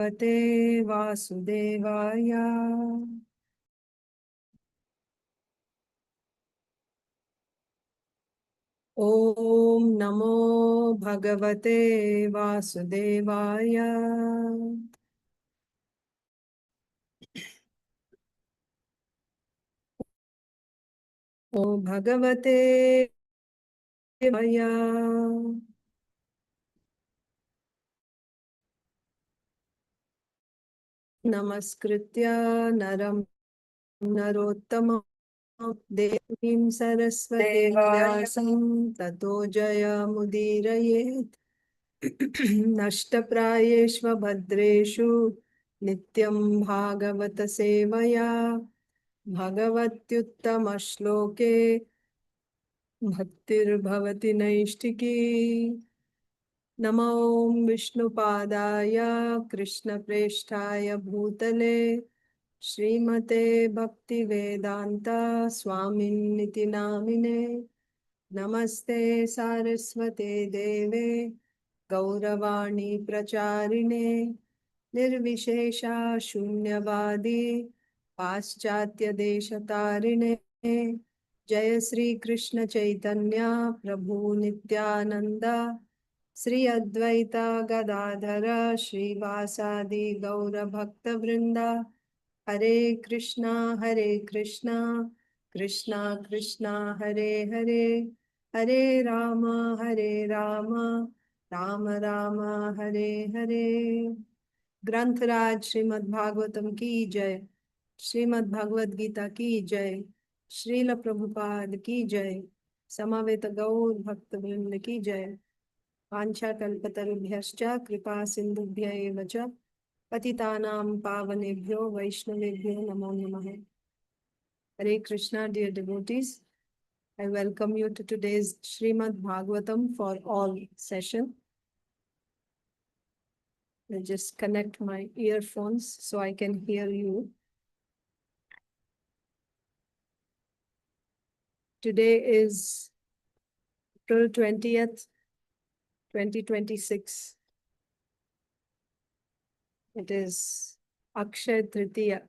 Bhagavate Vasudevaya. Om Namo Bhagavate Vasudevaya. Om Bhagavate Vasudevaya. Namaskritya Naram Narottamam Devim Saraswati Vyasam Tato Jayamudiraye Nashtaprayeshva Bhadreshu Nityam Bhagavata Sevaya Bhagavatyuttama Shloke Bhaktir Bhavati Naishtiki. Namo Vishnupadaya Krishna Presthaya Bhutale Srimate Bhakti Vedanta Swamin Niti Namine. Namaste Saraswate Deve Gauravani Pracharine Nirvishesha Shunyavadi Paschatya Deshatarine. Jaya Sri Krishna Chaitanya Prabhu Nityananda Sri Advaita Gadadhara Sri Vasadi Gaura Bhakta Vrinda. Hare Krishna Krishna Krishna Hare Hare Hare Rama Rama Rama Hare Hare. ग्रंथराज Shrimad Bhagavatam की जय, श्रीमद् भगवद गीता की जय, श्रील प्रभुपाद की जय, समवेत गौर भक्त वृंद की जय। वाञ्छा कल्पतरुभ्यश्च कृपा सिन्धुभ्य एव च पतितानां पावनेभ्यो वैष्णवेभ्यो नमो नमः। Hare Krishna, dear devotees, I welcome you to today's Srimad Bhagavatam for all session. I just connect my earphones so I can hear you. Today is April 20th, 2026. It is Akshaya Tritiya.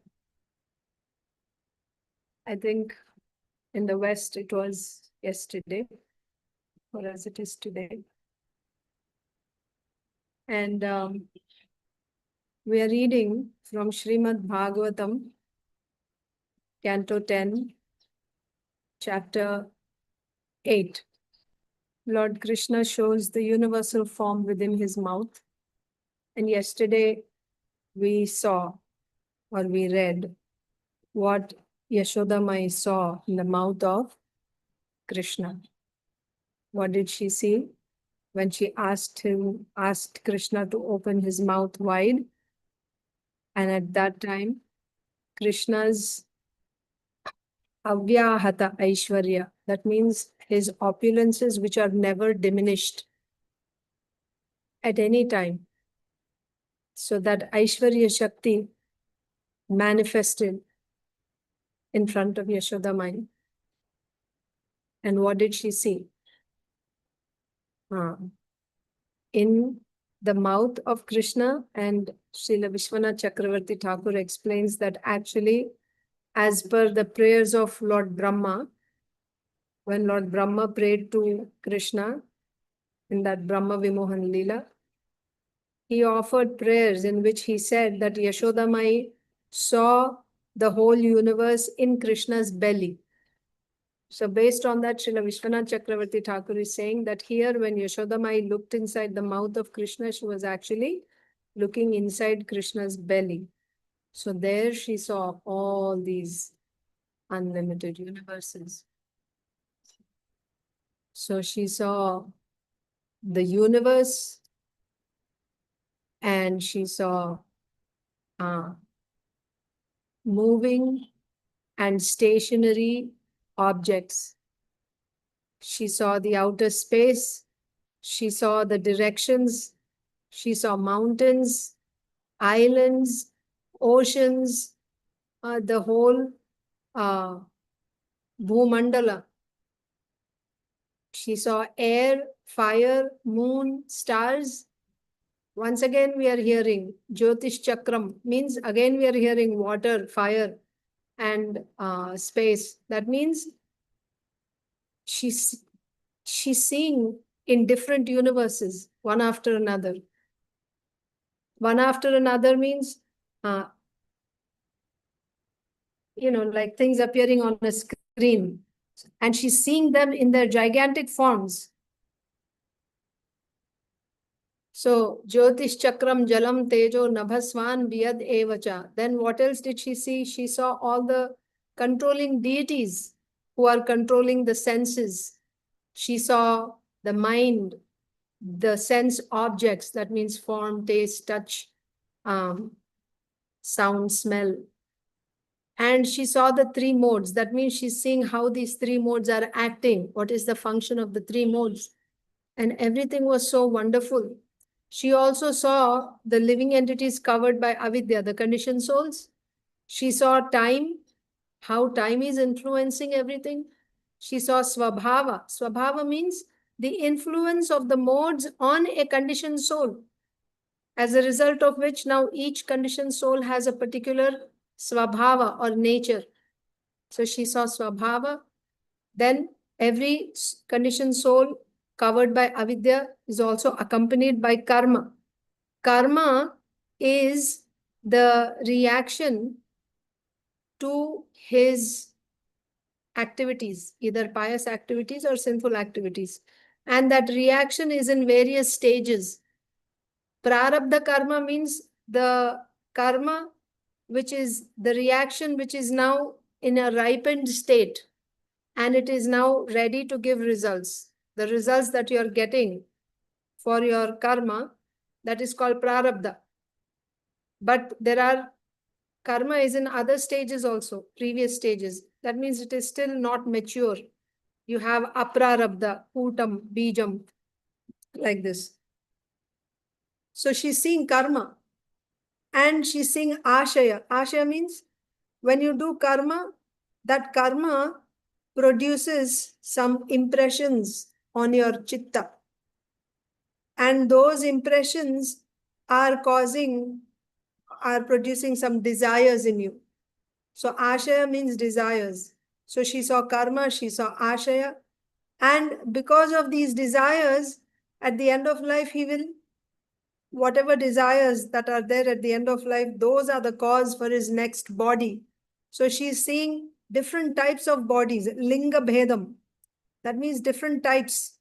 I think in the West it was yesterday, or as it is today. And we are reading from Srimad Bhagavatam, Canto 10, Chapter 8. Lord Krishna shows the universal form within his mouth. And yesterday we saw, or we read, what Yashoda Mai saw in the mouth of Krishna. What did she see? When she asked Krishna to open his mouth wide. And at that time, Krishna's avyahata aishwarya, that means his opulences which are never diminished at any time. So that Aishwarya Shakti manifested in front of Yashoda Mai. And what did she see? In the mouth of Krishna, and Srila Vishwanath Chakravarti Thakur explains that actually, as per the prayers of Lord Brahma, when Lord Brahma prayed to Krishna in that Brahma Vimohan Leela, he offered prayers in which he said that Yashoda Mai saw the whole universe in Krishna's belly. So based on that, Srila Vishwanath Chakravarti Thakur is saying that here when Yashoda Mai looked inside the mouth of Krishna, she was actually looking inside Krishna's belly. So there she saw all these unlimited universes. So she saw the universe and she saw moving and stationary objects. She saw the outer space. She saw the directions. She saw mountains, islands, oceans, the whole Bhumandala. She saw air, fire, moon, stars, Once again, we are hearing Jyotish Chakram, means again we are hearing water, fire, and space. That means she's seeing in different universes, one after another. One after another means, like things appearing on a screen. And she's seeing them in their gigantic forms. So, Jyotish Chakram Jalam Tejo Nabhaswan Vyad Evacha. Then what else did she see? She saw all the controlling deities who are controlling the senses. She saw the mind, the sense objects, that means form, taste, touch, sound, smell. And she saw the three modes. That means she's seeing how these three modes are acting. What is the function of the three modes? And everything was so wonderful. She also saw the living entities covered by avidya, the conditioned souls. She saw time, how time is influencing everything. She saw svabhava. Svabhava means the influence of the modes on a conditioned soul. As a result of which now each conditioned soul has a particular svabhava or nature. So she saw svabhava. Then every conditioned soul covered by avidya is also accompanied by karma. Karma is the reaction to his activities, either pious activities or sinful activities. And that reaction is in various stages. Prarabdha karma means the karma, which is the reaction which is now in a ripened state and it is now ready to give results. The results that you are getting for your karma, that is called prarabdha. But there are karma is in other stages also, previous stages. That means it is still not mature. You have aprarabdha, putam, bijam, like this. So she's seeing karma and she's seeing ashaya. Ashaya means when you do karma, that karma produces some impressions on your chitta. And those impressions are producing some desires in you. So ashaya means desires. So she saw karma, she saw ashaya. And because of these desires, at the end of life, he will, whatever desires that are there at the end of life, those are the cause for his next body. So she's seeing different types of bodies, linga bhedam. That means different types.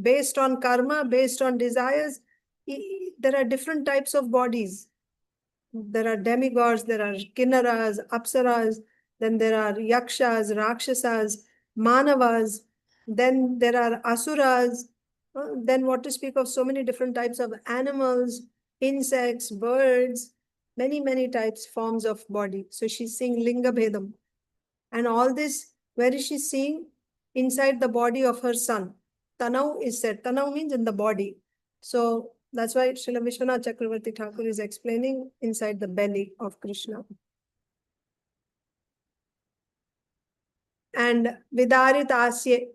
Based on karma, based on desires, there are different types of bodies. There are demigods, there are kinnaras, apsaras, then there are yakshas, rakshasas, manavas, then there are asuras, then what to speak of so many different types of animals, insects, birds, many, many types, forms of body. So she's seeing linga bhedam. And all this, where is she seeing? Inside the body of her son. Tanau is said. Tanau means in the body. So that's why Srila Vishwanath Chakravarti Thakur is explaining inside the belly of Krishna. And vitarka-gocaraṁ.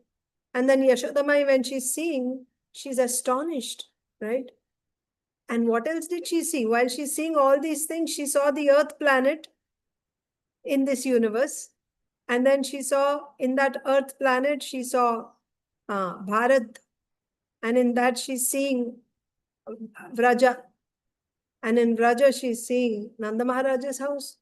And then Yashodamai, when she's seeing, she's astonished, right? And what else did she see? While she's seeing all these things, she saw the earth planet in this universe. And then she saw, in that earth planet, she saw Bharat. And in that she's seeing Vraja. And in Vraja, she's seeing Nanda Maharaja's house.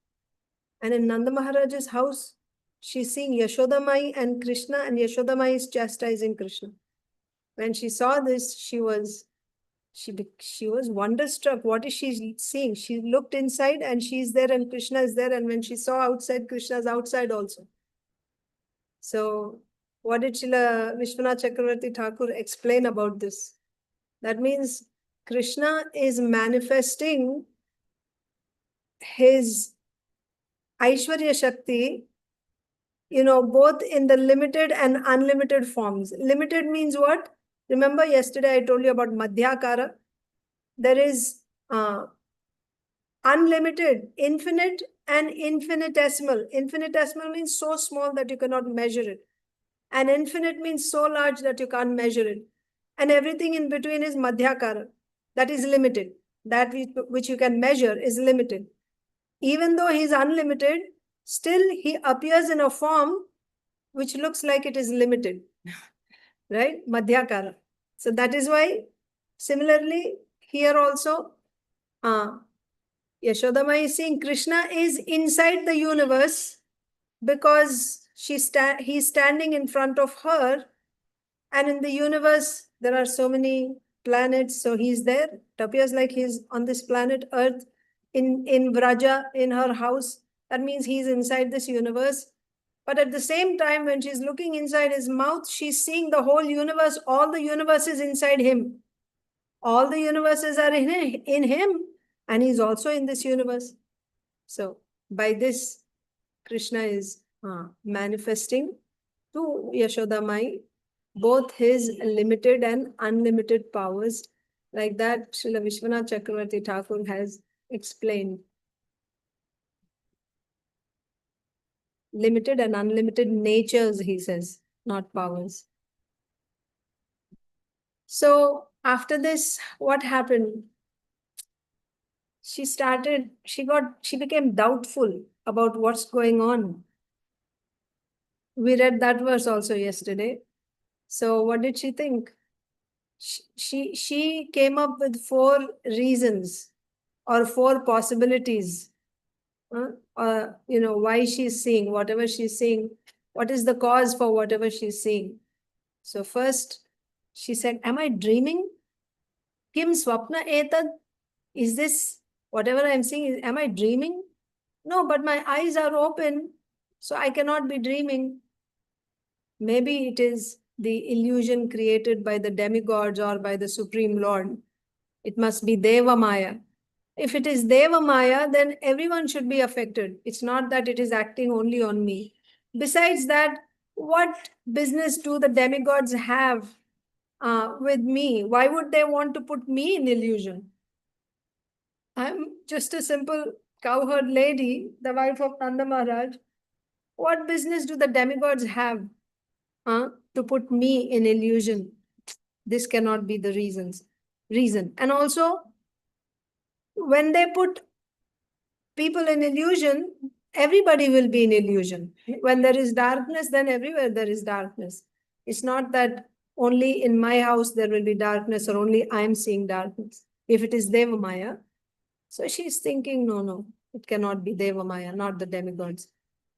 And in Nanda Maharaja's house, she's seeing Yashodamai and Krishna, and Yashodamai is chastising Krishna. When she saw this, she was wonderstruck. What is she seeing? She looked inside and she's there and Krishna is there. And when she saw outside, Krishna is outside also. So what did Srila Vishwanath Chakravarti Thakur explain about this? That means Krishna is manifesting his Aishwarya Shakti, both in the limited and unlimited forms. Limited means what? Remember yesterday I told you about Madhyakara. There is unlimited, infinite and infinitesimal. Infinitesimal means so small that you cannot measure it. And infinite means so large that you can't measure it. And everything in between is Madhyakara. that is limited. That which you can measure is limited. Even though he is unlimited, still he appears in a form which looks like it is limited, right? Madhyakara. So that is why, similarly, here also, Yashoda is saying Krishna is inside the universe because he's standing in front of her, and in the universe there are so many planets, so he's there. It appears like he's on this planet Earth, in Vraja, in her house. That means he's inside this universe. But at the same time, when she's looking inside his mouth, she's seeing the whole universe. All the universe is inside him. All the universes are in him, and he's also in this universe. So by this, Krishna is manifesting to Yashoda both his limited and unlimited powers. Like that, Srila Vishwanath Chakravarti Thakur has explained. Limited and unlimited natures, he says, not powers. So after this, what happened? She became doubtful about what's going on. We read that verse also yesterday. So what did she think? She came up with 4 reasons or 4 possibilities. Why she's seeing whatever she's seeing. What is the cause for whatever she's seeing? So first, she said, am I dreaming? Kim swapna etad? Is this whatever I'm seeing? Am I dreaming? No, but my eyes are open, so I cannot be dreaming. Maybe it is the illusion created by the demigods or by the Supreme Lord. It must be Deva Maya. If it is Deva Maya, then everyone should be affected. It's not that it is acting only on me. Besides that, what business do the demigods have with me? Why would they want to put me in illusion? I'm just a simple cowherd lady, the wife of Nanda Maharaj. What business do the demigods have to put me in illusion? This cannot be the reason. And also, when they put people in illusion, everybody will be in illusion. When there is darkness, then everywhere there is darkness. It's not that only in my house there will be darkness or only I am seeing darkness. If it is Deva Maya, so she's thinking, no, it cannot be Deva Maya, not the demigods.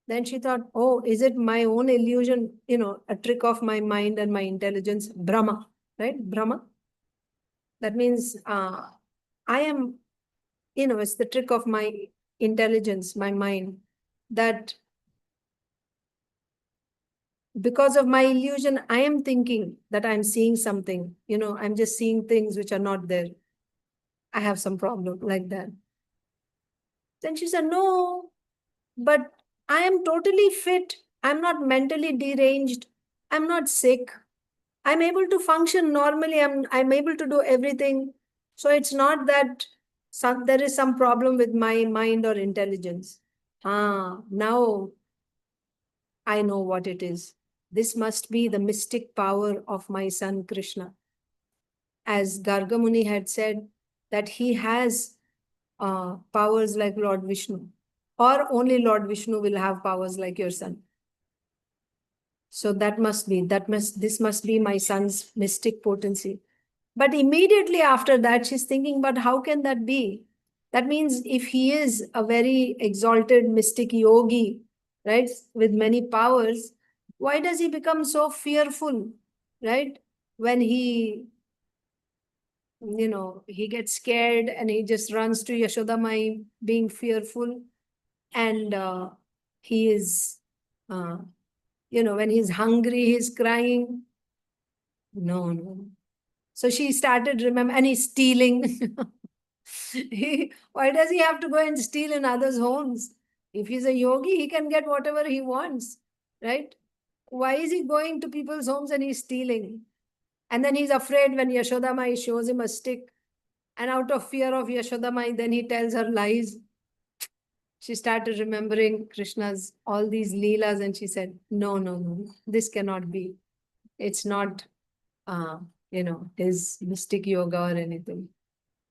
Then she thought, oh, is it my own illusion, a trick of my mind and my intelligence? Brahma, right? Brahma. That means I am, it's the trick of my intelligence, my mind, that because of my illusion, I am thinking that I'm seeing something. I'm just seeing things which are not there. I have some problem like that. Then she said, no, but I am totally fit. I'm not mentally deranged. I'm not sick. I'm able to function normally. I'm able to do everything. So it's not that there is some problem with my mind or intelligence. Now I know what it is. This must be the mystic power of my son Krishna. As Garga Muni had said, that he has powers like Lord Vishnu, or only Lord Vishnu will have powers like your son. So this must be my son's mystic potency. But immediately after that, she's thinking, but how can that be? That means if he is a very exalted mystic yogi, right, with many powers, why does he become so fearful, right? When he gets scared and he just runs to Yashoda Mai being fearful, and he is, when he's hungry, he's crying. No. So she started remember, and he's stealing. Why does he have to go and steal in others' homes? If he's a yogi, he can get whatever he wants, right? Why is he going to people's homes and he's stealing? And then he's afraid when Yashoda Mai shows him a stick, and out of fear of Yashoda Mai, then he tells her lies. She started remembering Krishna's all these leelas, and she said, no, this cannot be. It's not, his mystic yoga or anything.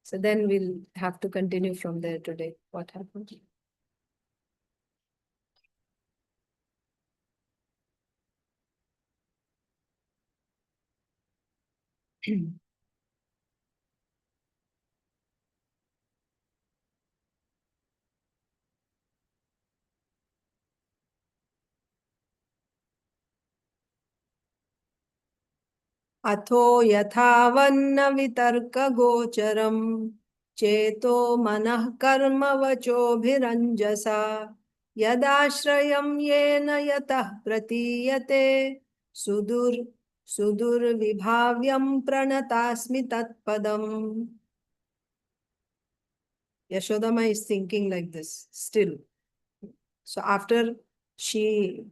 So then we'll have to continue from there today. What happened? atho yathāvan vitarka-gocaram ceto-manaḥ-karma-vacobhir añjasā yad-āśrayam yena yataḥ pratīyate su-durvibhāvyam praṇatāsmi tat-padam. Yashoda is thinking like this still. So after she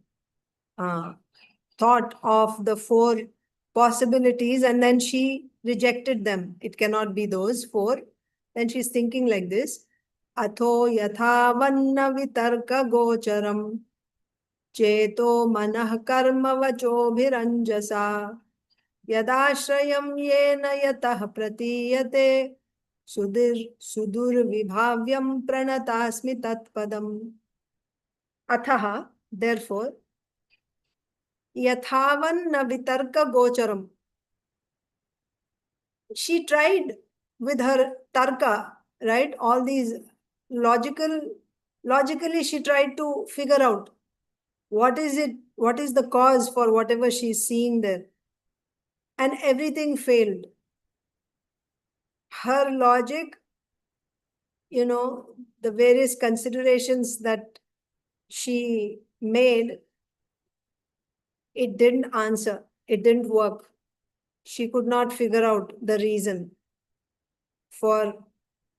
thought of the 4 possibilities and then she rejected them, it cannot be those 4. Then she's thinking like this: atho yathāvan vitarka-gocaram ceto-manaḥ-karma-vacobhir añjasā yad-āśrayam yena yataḥ pratīyate sudurvibhāvyam praṇatāsmi tat-padam. Atha, therefore, yathāvan vitarka-gocaram. She tried with her tarka, right? All these logically she tried to figure out what is the cause for whatever she's seeing there. And everything failed. Her logic, the various considerations that she made, it didn't answer. It didn't work. She could not figure out the reason for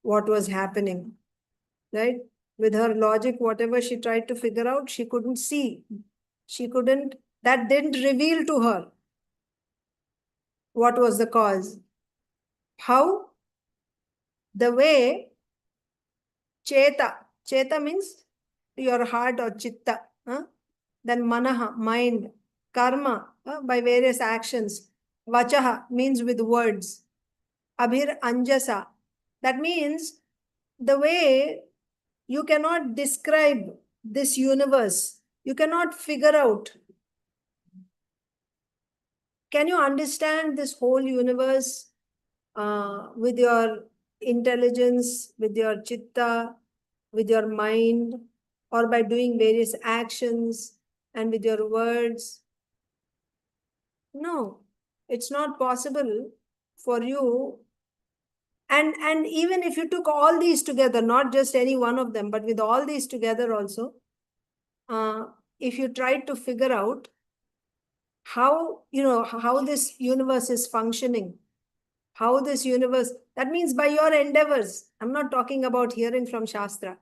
what was happening, right? With her logic, whatever she tried to figure out, she couldn't see. That didn't reveal to her what was the cause. How? The way ceta means your heart or chitta, then manaha, mind, karma, by various actions, vachaha means with words, abhir añjasā, that means the way you cannot describe this universe, you cannot figure out. Can you understand this whole universe with your intelligence, with your chitta, with your mind, or by doing various actions and with your words? No, it's not possible for you. And even if you took all these together, not just any one of them, but with all these together also, if you tried to figure out how this universe is functioning, how this universe, that means by your endeavors. I'm not talking about hearing from Shastra.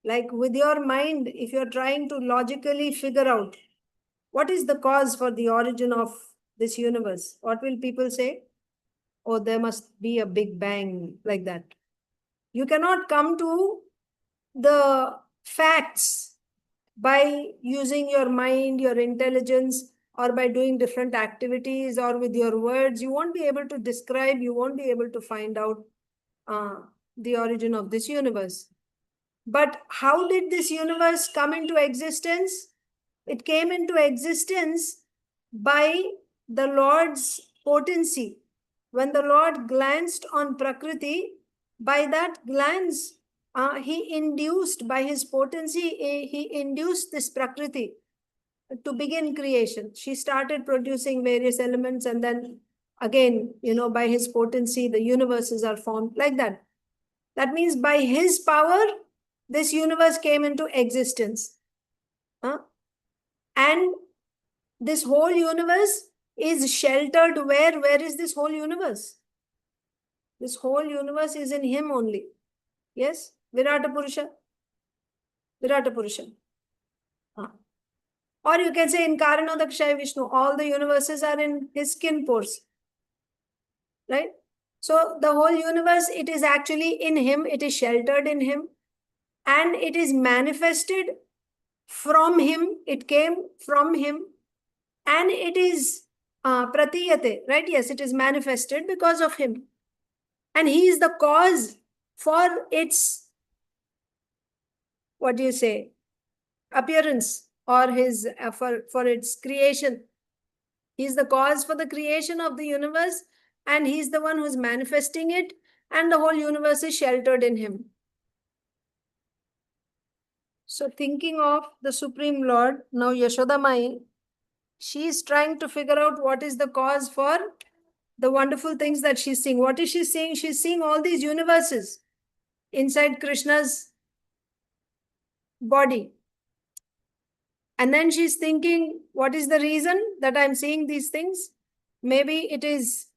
Like with your mind, if you're trying to logically figure out what is the cause for the origin of this universe, what will people say? Oh, there must be a big bang, like that. You cannot come to the facts by using your mind, your intelligence, or by doing different activities or with your words. You won't be able to describe, you won't be able to find out the origin of this universe. But how did this universe come into existence? It came into existence by the Lord's potency. When the Lord glanced on Prakriti, by that glance, he induced, by his potency, he induced this Prakriti to begin creation. She started producing various elements, and then again, by his potency, the universes are formed like that. That means by his power, this universe came into existence. And this whole universe is sheltered where? Where is this whole universe? This whole universe is in him only. Yes? Virata Purusha. Virata Purusha. Or you can say in Karanodakshaya Vishnu, all the universes are in his skin pores. Right? So the whole universe, it is actually in him, it is sheltered in him, and it is manifested from him, it came from him, and it is pratīyate, right? Yes, it is manifested because of him. And he is the cause for its, what do you say, appearance, or his for its creation. He's the cause for the creation of the universe, and he's the one who's manifesting it, and the whole universe is sheltered in him. So thinking of the Supreme Lord, now Yashoda Mai, she is trying to figure out what is the cause for the wonderful things that she's seeing. What is she seeing? She's seeing all these universes inside Krishna's body. And then she's thinking, what is the reason that I'm seeing these things? Maybe it is,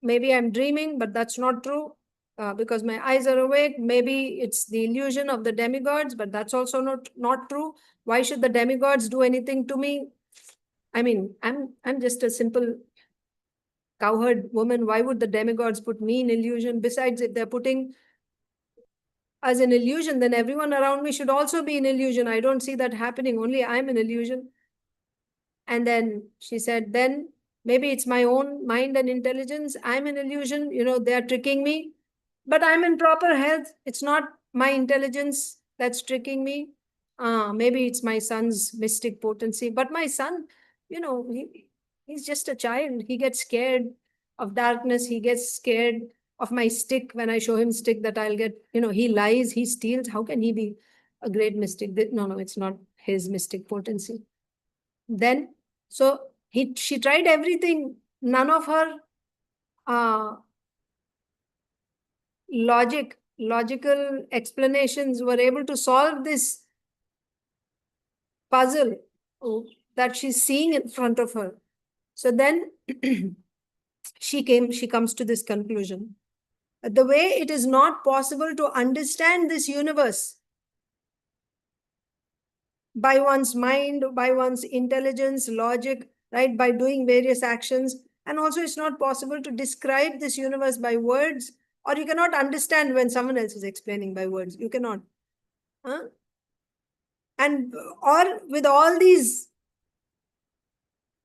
maybe I'm dreaming, but that's not true because my eyes are awake. Maybe it's the illusion of the demigods, but that's also not true. Why should the demigods do anything to me? I mean, I'm just a simple cowherd woman. Why would the demigods put me in illusion? Besides, if they're putting as an illusion, then everyone around me should also be in illusion. I don't see that happening. Only I'm an illusion. And then she said, then maybe it's my own mind and intelligence. I'm an illusion. They're tricking me. But I'm in proper health. It's not my intelligence that's tricking me. Maybe it's my son's mystic potency. But my son, he's just a child. He gets scared of darkness. He gets scared of my stick when I show him stick that I'll get, he lies, he steals. How can he be a great mystic? No, it's not his mystic potency. Then, so she tried everything. None of her logical explanations were able to solve this puzzle that she's seeing in front of her. So then she comes to this conclusion. The way it is not possible to understand this universe by one's mind, by one's intelligence, logic, right, by doing various actions. And also it's not possible to describe this universe by words, or you cannot understand when someone else is explaining by words. You cannot. And or with all these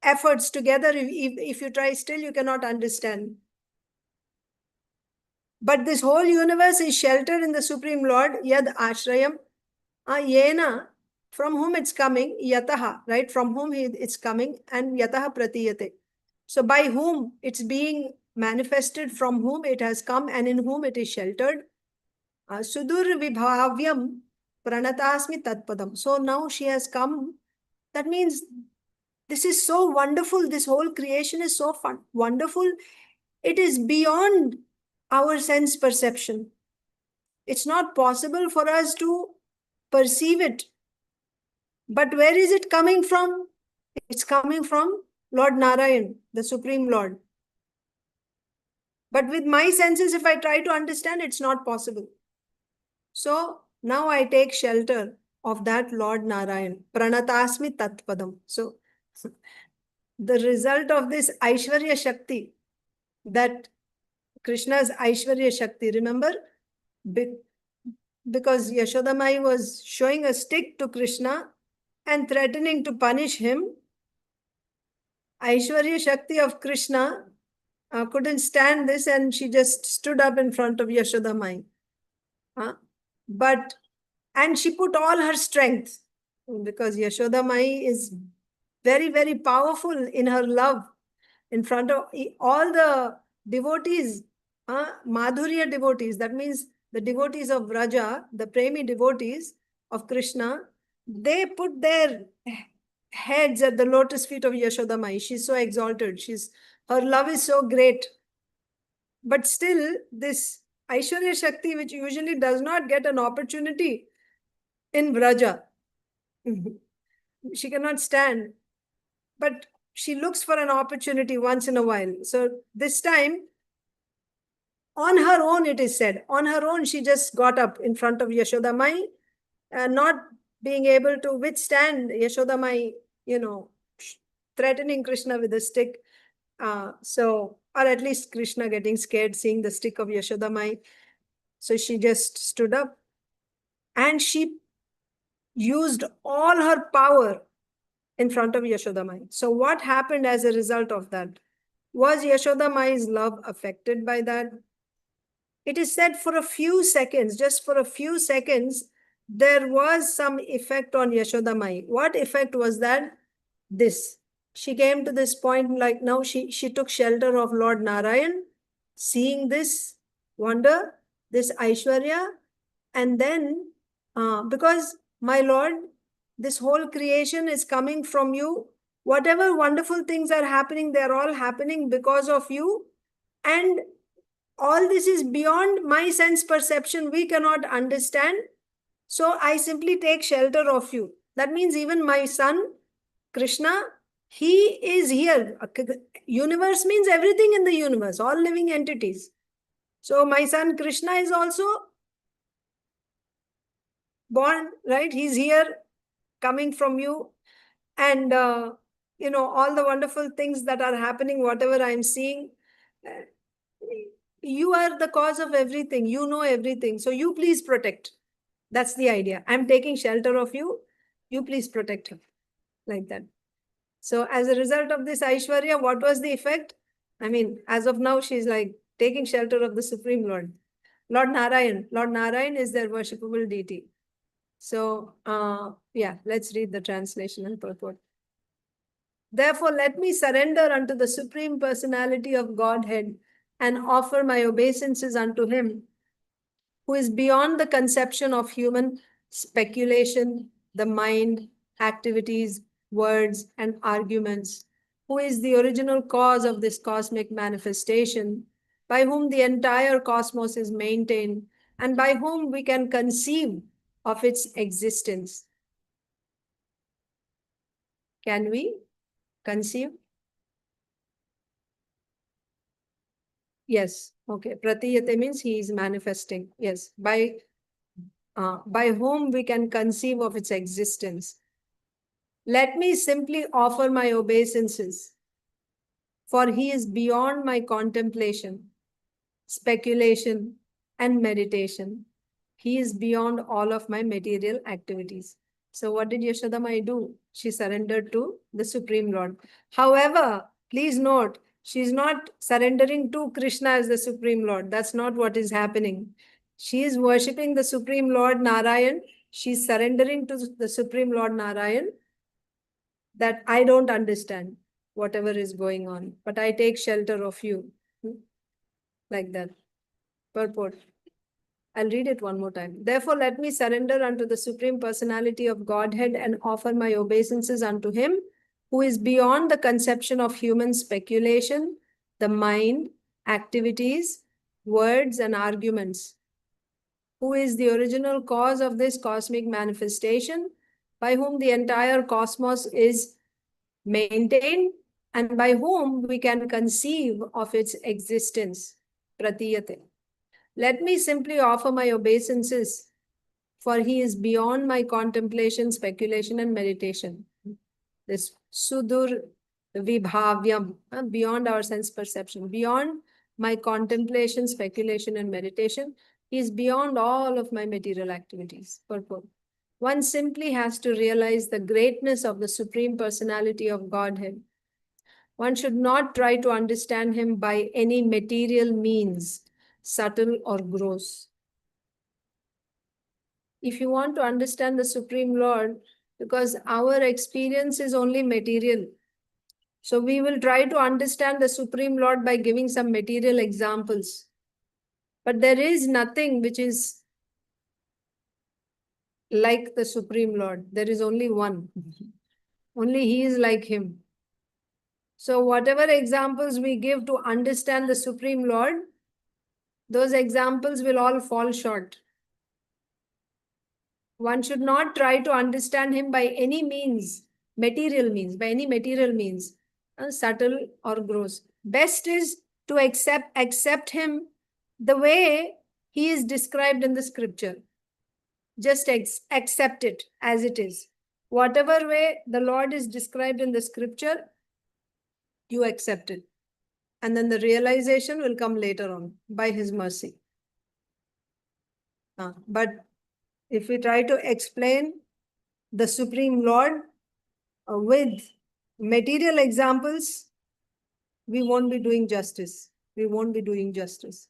efforts together, if you try, still you cannot understand. But this whole universe is sheltered in the Supreme Lord, yad-āśrayam, yena, from whom it's coming, yataḥ, right, from whom it's coming, and yataḥ pratīyate. So by whom it's being manifested, from whom it has come, and in whom it is sheltered. Su-durvibhāvyam praṇatāsmi tat-padam. So now she has come. That means this is so wonderful. This whole creation is so wonderful. It is beyond our sense perception. It's not possible for us to perceive it. But where is it coming from? It's coming from Lord Narayan, the Supreme Lord. But with my senses, if I try to understand, it's not possible. So now I take shelter of that Lord Narayan. Praṇatāsmi tat-padam. So the result of this Aishwarya Shakti, that Krishna's Aishwarya Shakti, remember? Because Yashoda Mai was showing a stick to Krishna and threatening to punish him, Aishwarya Shakti of Krishna couldn't stand this, and she just stood up in front of Yashoda Mai. And she put all her strength, because Yashoda Mai is very, very powerful in her love in front of all the devotees, Madhurya devotees. That means the devotees of Vraja, the Premi devotees of Krishna, they put their heads at the lotus feet of Yashoda Mai. She's so exalted. Her love is so great. But still, this Aishwarya Shakti, which usually does not get an opportunity in Vraja, she cannot stand. But she looks for an opportunity once in a while. So this time, on her own, it is said, on her own, she just got up in front of Yashoda Mai, not being able to withstand Yashoda Mai, threatening Krishna with a stick. Or at least Krishna getting scared seeing the stick of Yashoda Mai. So she just stood up and she used all her power in front of Yashoda Mai. So what happened as a result of that? Was Yashoda Mai's love affected by that? It is said for a few seconds, just for a few seconds, there was some effect on Yashoda Mai. What effect was that? This. She came to this point, like now she took shelter of Lord Narayan, seeing this wonder, this Aishwarya, and then, because my Lord, this whole creation is coming from you. Whatever wonderful things are happening, they're all happening because of you. And all this is beyond my sense perception. We cannot understand. So I simply take shelter of you. That means even my son, Krishna, he is here. Universe means everything in the universe, all living entities. So my son Krishna is also born, right? He's here, coming from you. And, all the wonderful things that are happening, whatever I'm seeing, you are the cause of everything. You know everything. So you please protect. That's the idea. I'm taking shelter of you. You please protect her. Like that. So as a result of this Aishwarya, what was the effect? I mean, as of now, she's like taking shelter of the Supreme Lord. Lord Narayan. Lord Narayan is their worshipable deity. So, let's read the translation and purport. Therefore, let me surrender unto the Supreme Personality of Godhead and offer my obeisances unto him, who is beyond the conception of human speculation, the mind, activities, words, and arguments, who is the original cause of this cosmic manifestation, by whom the entire cosmos is maintained, and by whom we can conceive of its existence. Can we conceive? Yes. Okay. Pratīyate means he is manifesting. Yes. By whom we can conceive of its existence. Let me simply offer my obeisances, for he is beyond my contemplation, speculation, and meditation. He is beyond all of my material activities. So what did Yashoda Mai do? She surrendered to the Supreme Lord. However, please note, she is not surrendering to Krishna as the Supreme Lord. That's not what is happening. She is worshipping the Supreme Lord Narayan. She is surrendering to the Supreme Lord Narayan, that I don't understand whatever is going on, but I take shelter of you. Like that. Purport. I'll read it one more time. Therefore, let me surrender unto the Supreme Personality of Godhead and offer my obeisances unto him, who is beyond the conception of human speculation, the mind, activities, words, and arguments, who is the original cause of this cosmic manifestation, by whom the entire cosmos is maintained, and by whom we can conceive of its existence. Pratīyate. Let me simply offer my obeisances, for he is beyond my contemplation, speculation, and meditation. This su-durvibhāvyam, beyond our sense perception, beyond my contemplation, speculation, and meditation. He is beyond all of my material activities. Purport. One simply has to realize the greatness of the Supreme Personality of Godhead. One should not try to understand him by any material means, subtle or gross. If you want to understand the Supreme Lord, because our experience is only material, so we will try to understand the Supreme Lord by giving some material examples. But there is nothing which is like the Supreme Lord. There is only one. Only he is like him. So whatever examples we give to understand the Supreme Lord, those examples will all fall short. One should not try to understand him by any means, material means, by any material means, subtle or gross. Best is to accept him the way he is described in the scripture. Just accept it as it is. Whatever way the Lord is described in the scripture, you accept it. And then the realization will come later on by his mercy. But if we try to explain the Supreme Lord with material examples, we won't be doing justice. We won't be doing justice.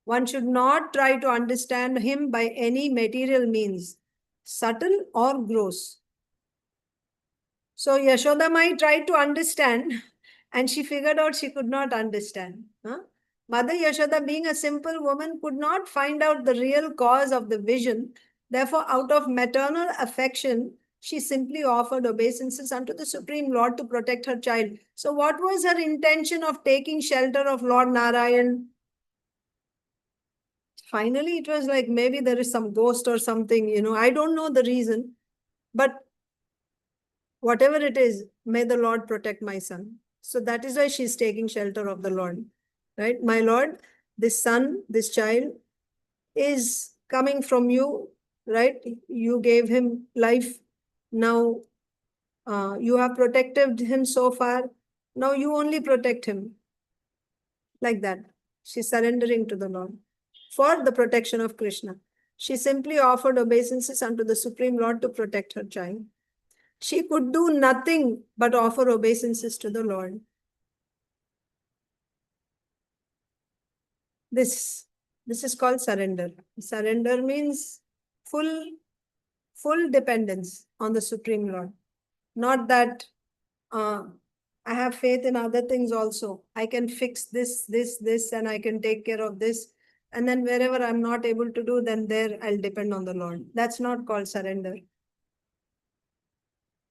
One should not try to understand him by any material means, subtle or gross. So Yashoda Mai tried to understand, and she figured out she could not understand. Mother Yashoda, being a simple woman, could not find out the real cause of the vision. Therefore, out of maternal affection, she simply offered obeisances unto the Supreme Lord to protect her child. So what was her intention of taking shelter of Lord Narayan? Finally, it was like maybe there is some ghost or something, I don't know the reason. But whatever it is, may the Lord protect my son. So that is why she's taking shelter of the Lord. Right? My Lord, this son, this child is coming from you, right? You gave him life. Now you have protected him so far. Now you only protect him. Like that. She's surrendering to the Lord for the protection of Krishna. She simply offered obeisances unto the Supreme Lord to protect her child. She could do nothing but offer obeisances to the Lord. This is called surrender. Surrender means full dependence on the Supreme Lord. Not that I have faith in other things also. I can fix this, and I can take care of this. And then wherever I'm not able to do, then there I'll depend on the Lord. That's not called surrender.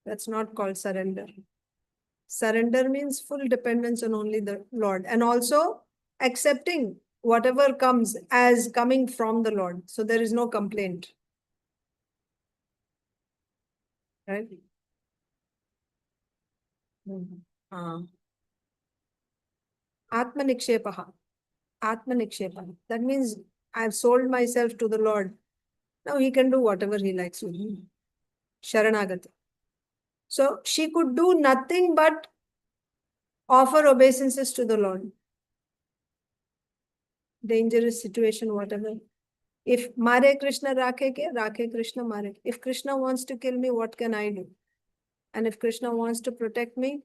That's not called surrender. Surrender means full dependence on only the Lord, and also accepting whatever comes as coming from the Lord. So there is no complaint. Right? Atma-nikshepaha. Atma-nikshepaha. That means I've sold myself to the Lord. Now he can do whatever he likes with me. Sharanagati. So she could do nothing but offer obeisances to the Lord. Dangerous situation, whatever. If Mare Krishna Rakhe Krishna Mare. If Krishna wants to kill me, what can I do? And if Krishna wants to protect me,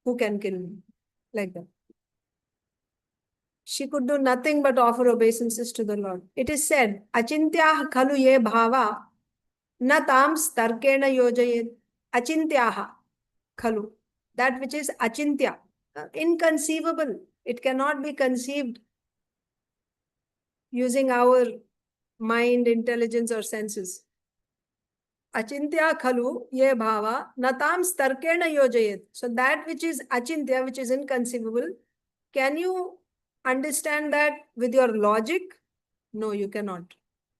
who can kill me? Like that. She could do nothing but offer obeisances to the Lord. It is said, Achintyah khalu ye bhava, na tams tarkena yojayet. Achintyaha khalu. That which is achintya, inconceivable. It cannot be conceived using our mind, intelligence, or senses. Achintya khalu ye bhava natam starkena yojayet. So that which is achintya, which is inconceivable, can you understand that with your logic? No, you cannot.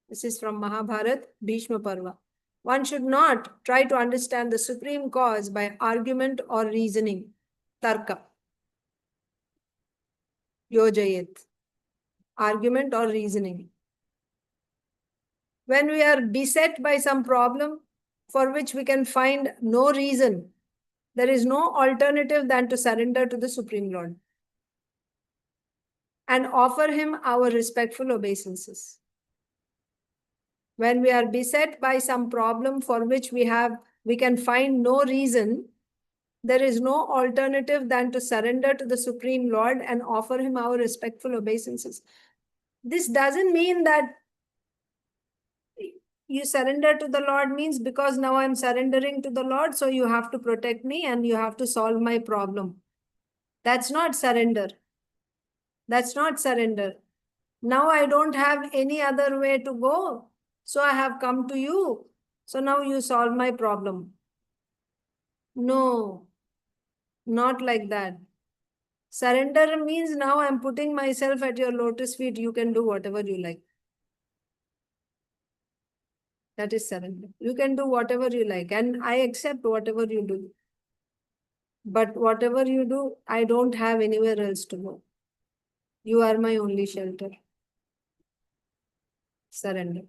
This is from Mahabharata, Bhishma Parva. One should not try to understand the supreme cause by argument or reasoning. Tarka. Yojayet. Argument or reasoning. When we are beset by some problem for which we can find no reason, there is no alternative than to surrender to the Supreme Lord and offer him our respectful obeisances. When we are beset by some problem for which we can find no reason, there is no alternative than to surrender to the Supreme Lord and offer him our respectful obeisances. This doesn't mean that you surrender to the Lord means because now I'm surrendering to the Lord, so you have to protect me and you have to solve my problem. That's not surrender. That's not surrender. Now I don't have any other way to go. So I have come to you. So now you solve my problem. No, not like that. Surrender means now I'm putting myself at your lotus feet. You can do whatever you like. That is surrender. You can do whatever you like and I accept whatever you do. But whatever you do, I don't have anywhere else to go. You are my only shelter. Surrender.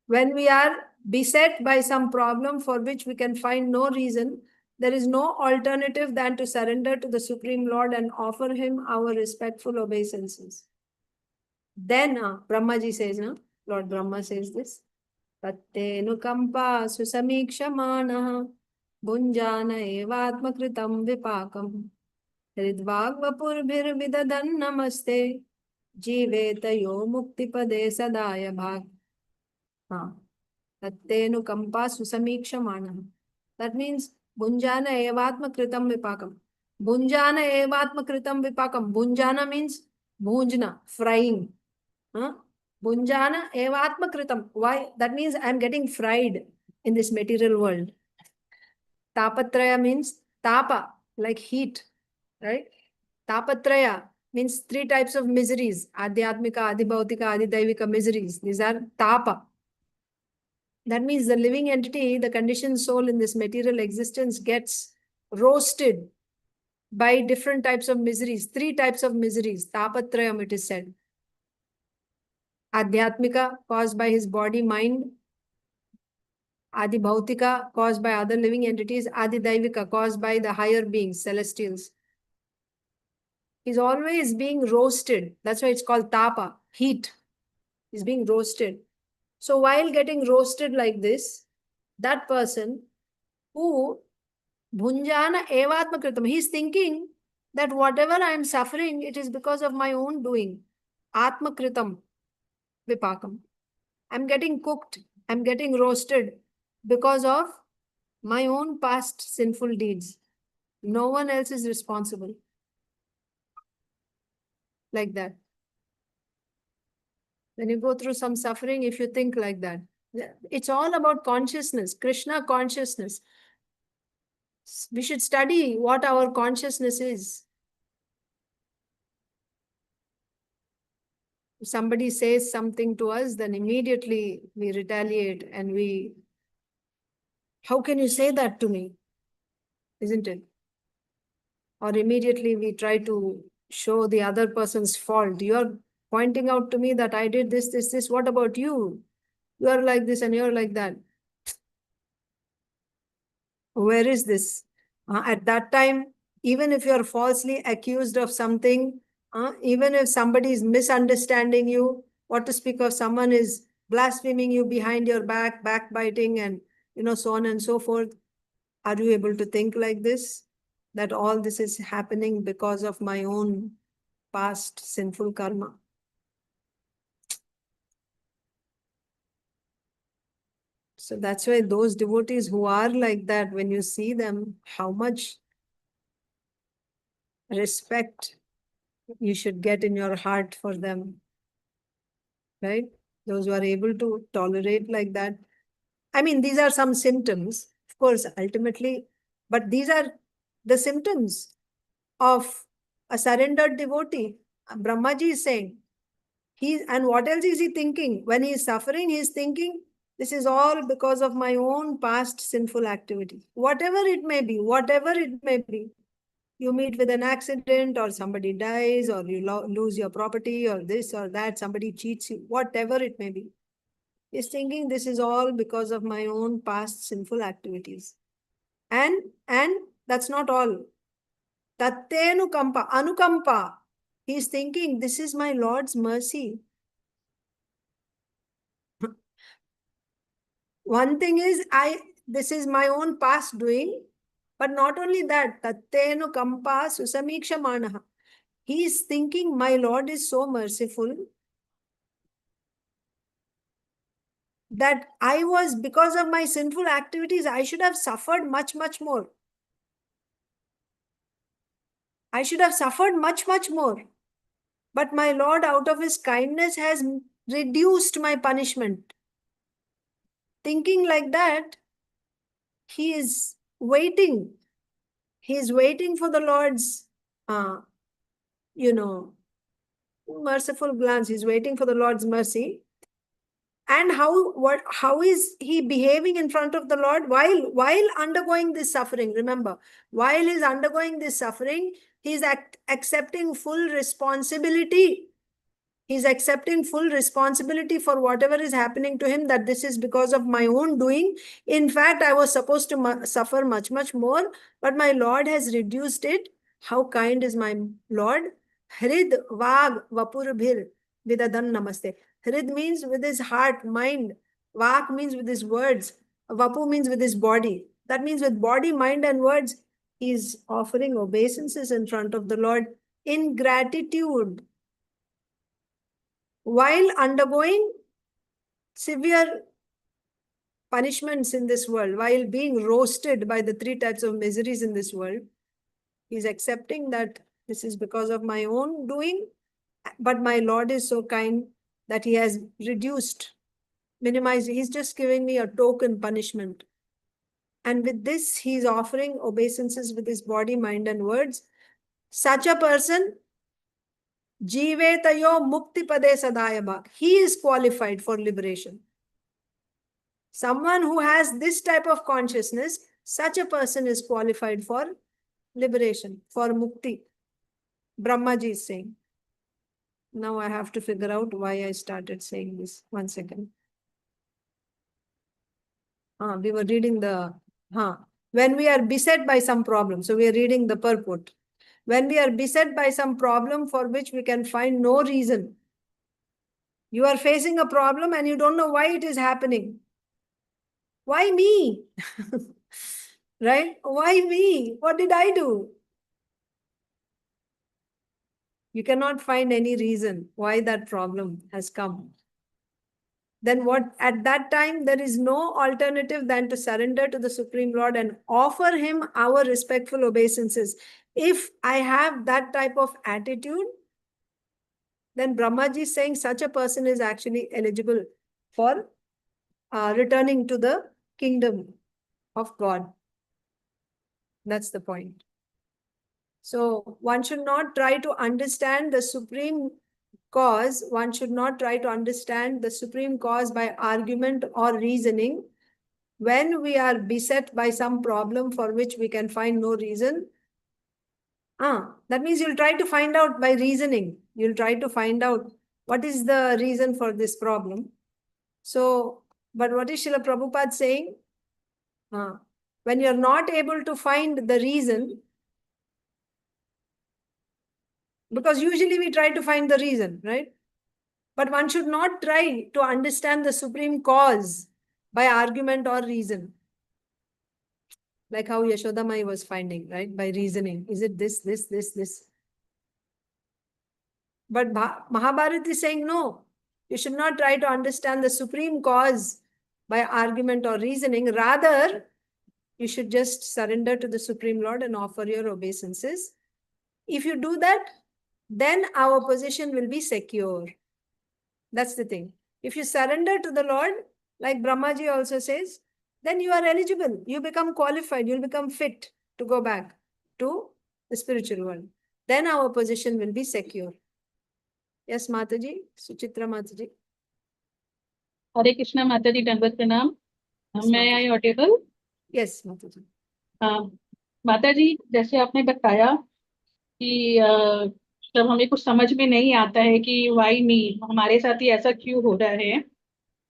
When we are beset by some problem for which we can find no reason, there is no alternative than to surrender to the Supreme Lord and offer him our respectful obeisances. Then Brahmaji says, Lord Brahma says this, Tattenukampa susamikshamaṇah bhunjana evatmakritam vipakam hridvagvapurbhirvidadan namaste jivetayo muktipade sadaya bhag. Tattenukampa susamikshamaṇah. That means bhunjana evatmakritam vipakam. Bhunjana evatmakritam vipakam. Bhunjana means bhunjana, frying. Bhunjana evatmakritam. Why? That means I am getting fried in this material world. Tapatraya means tapa, like heat, right? Tapatraya means 3 types of miseries. Adhyatmika, adhibhautika, adhidaivika miseries. These are tapa. That means the living entity, the conditioned soul in this material existence gets roasted by different types of miseries. 3 types of miseries. Tapatrayam, it is said. Adhyatmika, caused by his body, mind. Adhibhautika, caused by other living entities. Adhidaivika, caused by the higher beings, celestials. He's always being roasted. That's why it's called tapa, heat. He's being roasted. So while getting roasted like this, that person who bhunjana evatmakritam, he's thinking that whatever I am suffering, it is because of my own doing. Atmakritam vipakam. I'm getting cooked, I'm getting roasted because of my own past sinful deeds. No one else is responsible. Like that. When you go through some suffering, if you think like that, it's all about consciousness, Krishna consciousness. We should study what our consciousness is. If somebody says something to us, then immediately we retaliate and we, how can you say that to me? Isn't it? Or immediately we try to show the other person's fault. You're pointing out to me that I did this, this, this. What about you? You are like this and you're like that. Where is this? At that time, even if you're falsely accused of something, even if somebody is misunderstanding you, what to speak of someone is blaspheming you behind your back, backbiting, and so on and so forth. Are you able to think like this? That all this is happening because of my own past sinful karma. So that's why those devotees who are like that, when you see them, how much respect you should get in your heart for them, right? Those who are able to tolerate like that. I mean, these are some symptoms, of course, ultimately, but these are the symptoms of a surrendered devotee. Brahmaji is saying, and what else is he thinking? When he is suffering, he is thinking, this is all because of my own past sinful activity. Whatever it may be, whatever it may be. You meet with an accident, or somebody dies, or you lose your property, or this or that, somebody cheats you, whatever it may be. He's thinking this is all because of my own past sinful activities. And that's not all. Tattenukampa, anukampa. He's thinking this is my Lord's mercy. One thing is, this is my own past doing, but not only that, tattenukampa susamikshamaṇah. He is thinking my Lord is so merciful that I was, because of my sinful activities, I should have suffered much, much more. I should have suffered much, much more. But my Lord, out of his kindness, has reduced my punishment. Thinking like that, he is waiting. He is waiting for the Lord's, merciful glance. He's waiting for the Lord's mercy. And how is he behaving in front of the Lord while undergoing this suffering? Remember, while he's undergoing this suffering, he's accepting full responsibility. He's accepting full responsibility for whatever is happening to him, that this is because of my own doing. In fact, I was supposed to suffer much, much more, but my Lord has reduced it. How kind is my Lord? Hridvagvapurbhir vidadan namaste. Hrid means with his heart, mind. Vak means with his words. Vapu means with his body. That means with body, mind, and words, he is offering obeisances in front of the Lord in gratitude while undergoing severe punishments in this world, while being roasted by the three types of miseries in this world. He's accepting that this is because of my own doing, but my Lord is so kind that he has reduced, minimized. He's just giving me a token punishment. And with this, he's offering obeisances with his body, mind, and words. Such a person, jivetayo mukti pade sadayama, he is qualified for liberation. Someone who has this type of consciousness, such a person is qualified for liberation, for mukti. Brahmaji is saying. Now I have to figure out why I started saying this. 1 second. We were reading the... When we are beset by some problem, so we are reading the purport. When we are beset by some problem for which we can find no reason. You are facing a problem and you don't know why it is happening. Why me? Right? Why me? What did I do? You cannot find any reason why that problem has come. Then what, at that time, there is no alternative than to surrender to the Supreme Lord and offer him our respectful obeisances. If I have that type of attitude, then Brahmaji is saying such a person is actually eligible for returning to the kingdom of God. That's the point. So one should not try to understand the supreme cause. One should not try to understand the supreme cause by argument or reasoning. When we are beset by some problem for which we can find no reason, that means you'll try to find out by reasoning. You'll try to find out what is the reason for this problem. So, but what is Srila Prabhupada saying? When you're not able to find the reason, because usually we try to find the reason, right? But one should not try to understand the supreme cause by argument or reason. Like how Yashoda Mai was finding, right? By reasoning. Is it this, this, this, this? But Mahabharata is saying, no, you should not try to understand the supreme cause by argument or reasoning. Rather, you should just surrender to the Supreme Lord and offer your obeisances. If you do that, then our position will be secure. That's the thing. If you surrender to the Lord, like Brahmaji also says, then you are eligible. You become qualified. You'll become fit to go back to the spiritual world. Then our position will be secure. Yes, Mataji, Suchitra Mataji. Hare Krishna, Mataji, Dandavat Pranam. May I audible? Yes, Mataji. Mataji, जैसे आपने बताया कि जब हमें कुछ समझ में नहीं आता है कि वाई मी, हमारे साथ ही ऐसा क्यों हो रहा है,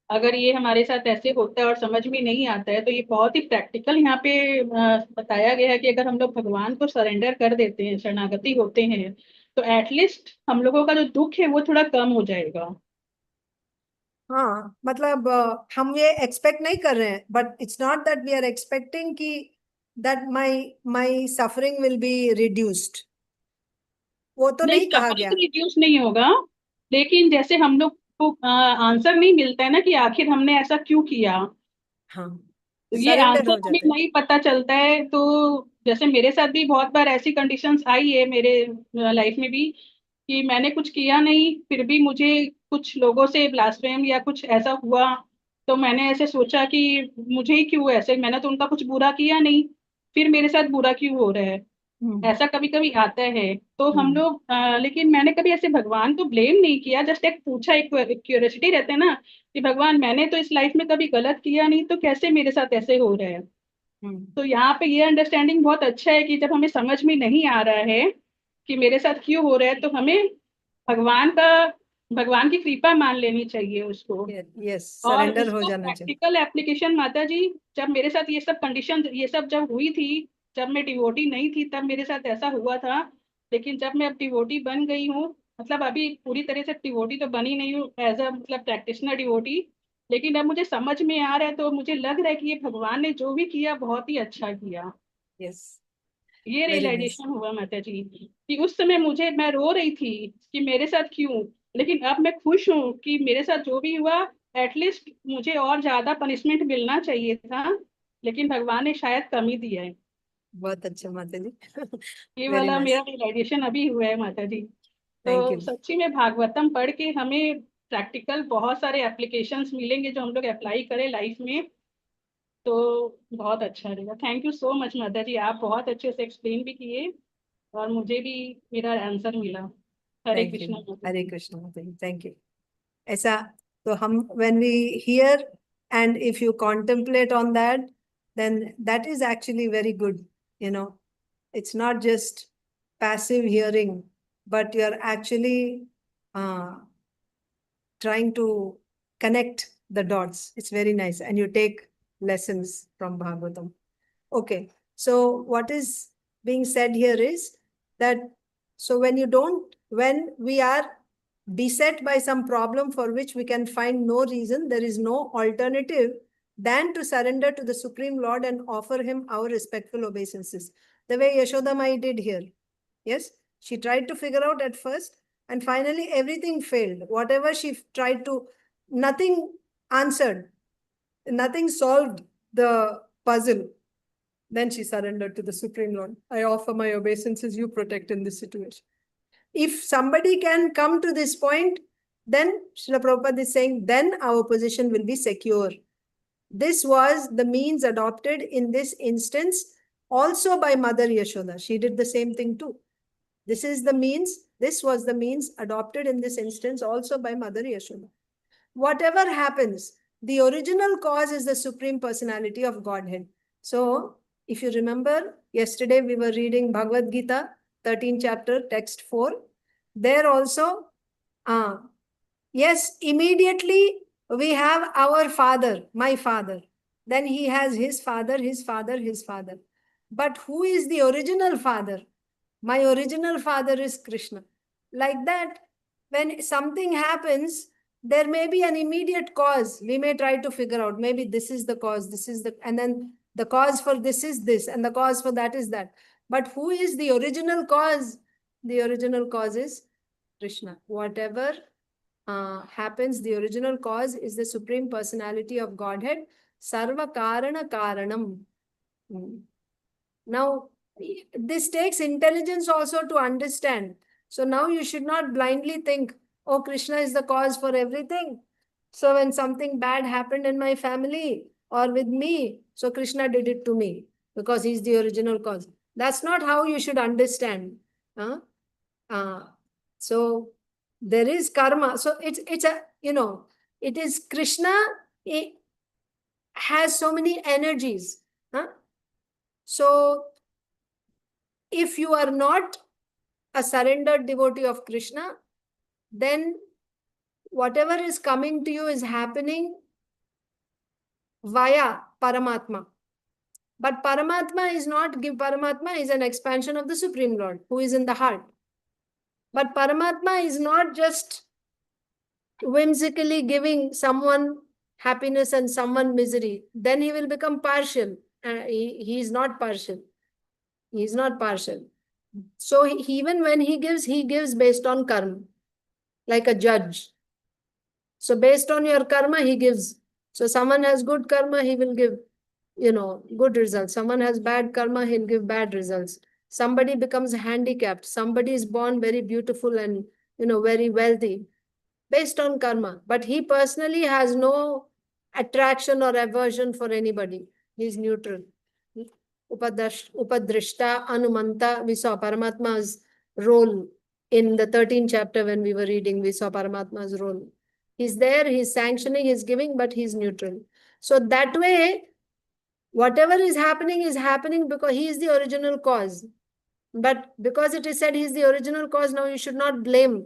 अगर ये हमारे साथ ऐसे होता है और समझ में नहीं आता है, तो ये बहुत ही प्रैक्टिकल यहाँ पे बताया गया है कि अगर हम लोग भगवान को सरेंडर कर देते हैं, शरणागति होते हैं, तो एटलीस्ट हम लोगों का जो दुख है वो थोड़ा कम हो जाएगा. मतलब हम ये एक्सपेक्ट नहीं कर रहे हैं, but it's not that we are expecting कि that my suffering will be reduced. वो तो नहीं कहा गया. रिड्यूस नहीं होगा, लेकिन जैसे हम लोग को आंसर नहीं मिलता है ना कि आखिर हमने ऐसा क्यों किया. ये आंसर हमें नहीं पता चलता है. तो जैसे मेरे साथ भी बहुत बार ऐसी कंडीशंस आई है मेरे लाइफ में भी कि मैंने कुछ किया नहीं, फिर भी मुझे कुछ लोगों से ब्लास्फेम या कुछ ऐसा हुआ, तो मैंने ऐसे सोचा कि मुझे ही क्यों ऐसे, मैंने तो उनका कुछ बुरा किया नहीं, फिर मेरे साथ बुरा क्यों हो रहा है. ऐसा कभी कभी आता है. तो हम लोग लेकिन मैंने कभी ऐसे भगवान को ब्लेम नहीं किया, जस्ट एक पूछा, एक क्यूरियोसिटी रहते हैं ना कि भगवान मैंने तो इस लाइफ में कभी गलत किया नहीं, तो कैसे मेरे साथ ऐसे हो रहा है. तो यहाँ पे ये अंडरस्टैंडिंग बहुत अच्छा है कि जब हमें समझ में नहीं आ रहा है कि मेरे साथ क्यों हो रहा है, तो हमें भगवान की कृपा मान लेनी चाहिए उसको. और प्रैक्टिकल एप्लीकेशन माता जी, जब मेरे साथ ये सब कंडीशन, ये सब जब हुई थी, जब मैं डिवोटी नहीं थी तब मेरे साथ ऐसा हुआ था. लेकिन जब मैं अब डिवोटी बन गई हूँ, मतलब अभी पूरी तरह से डिवोटी तो बनी नहीं हूँ, एज अ मतलब प्रैक्टिशनर डिवोटी, लेकिन अब मुझे समझ में आ रहा है, तो मुझे लग रहा है कि ये भगवान ने जो भी किया बहुत ही अच्छा किया। Yes. ये Very nice. रियलाइजेशन हुआ माता जी कि उस समय मैं रो रही थी कि मेरे साथ क्यों, लेकिन अब मैं खुश हूँ कि मेरे साथ जो भी हुआ, एटलीस्ट मुझे और ज्यादा पनिशमेंट मिलना चाहिए था, लेकिन भगवान ने शायद कम ही दिया है। बहुत अच्छा माता जी। ये Very वाला nice. मेरा रियलाइजेशन अभी हुआ है माता जी। Thank तो you. सच्ची में भागवतम पढ़ के हमें प्रैक्टिकल बहुत सारे एप्लीकेशंस मिलेंगे जो हम लोग अप्लाई करें लाइफ में, तो बहुत अच्छा रहेगा। थैंक यू सो मच माता जी, आप बहुत अच्छे से एक्सप्लेन भी किए और मुझे भी मेरा आंसर मिला। हरे Thank you. कृष्णा माता Hare जी। Krishna माता जी. Thank you. ऐसा तो हम when we hear and if you contemplate on that, then that is actually very good. You know, it's not just passive hearing, but you're actually trying to connect the dots. It's very nice. And you take lessons from Bhagavatam. Okay. So what is being said here is that, so when we are beset by some problem for which we can find no reason, there is no alternative than to surrender to the Supreme Lord and offer him our respectful obeisances. The way Yashoda Mai did here. Yes, she tried to figure out at first, and finally everything failed. Whatever she tried to, nothing answered, nothing solved the puzzle. Then she surrendered to the Supreme Lord. I offer my obeisances, you protect in this situation. If somebody can come to this point, then Srila Prabhupada is saying, then our position will be secure. This was the means adopted in this instance also by Mother Yashoda. She did the same thing too. This was the means adopted in this instance also by Mother Yashoda. Whatever happens, the original cause is the Supreme Personality of Godhead. So, if you remember, yesterday we were reading Bhagavad Gita, 13th chapter, text 4. There also, yes, immediately we have our father, my father. Then he has his father, his father, his father. But who is the original father? My original father is Krishna. Like that, when something happens, there may be an immediate cause. We may try to figure out, maybe this is the cause, and then the cause for this is this, and the cause for that is that. But who is the original cause? The original cause is Krishna. Whatever happens, the original cause is the Supreme Personality of Godhead, Sarva Karana Karanam. Now, this takes intelligence also to understand. So now you should not blindly think, oh, Krishna is the cause for everything. So when something bad happened in my family or with me, so Krishna did it to me because he's the original cause. That's not how you should understand. So there is karma. So it's a, it is Krishna. It has so many energies. So if you are not a surrendered devotee of Krishna, then whatever is coming to you is happening via Paramatma. But Paramatma is an expansion of the Supreme Lord who is in the heart. But Paramatma is not just whimsically giving someone happiness and someone misery. Then he will become partial. He is not partial. He is not partial. So even when he gives based on karma, like a judge. So based on your karma, he gives. So someone has good karma, he will give, good results. Someone has bad karma, he'll give bad results. Somebody becomes handicapped. Somebody is born very beautiful and, very wealthy based on karma. But he personally has no attraction or aversion for anybody. He's neutral. Upadrishta, Anumanta, we saw Paramatma's role in the 13th chapter when we were reading, we saw Paramatma's role. He's there, he's sanctioning, he's giving, but he's neutral. So that way, whatever is happening because he is the original cause. But because it is said he is the original cause, now you should not blame.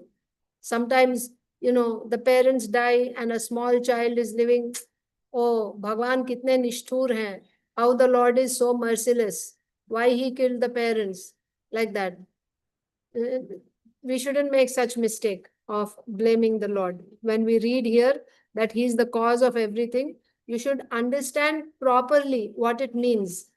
Sometimes, the parents die and a small child is living. Oh, Bhagwan kitne nishthur hain. How the Lord is so merciless. Why he killed the parents. Like that. We shouldn't make such mistake of blaming the Lord. When we read here, that he is the cause of everything, you should understand properly what it means.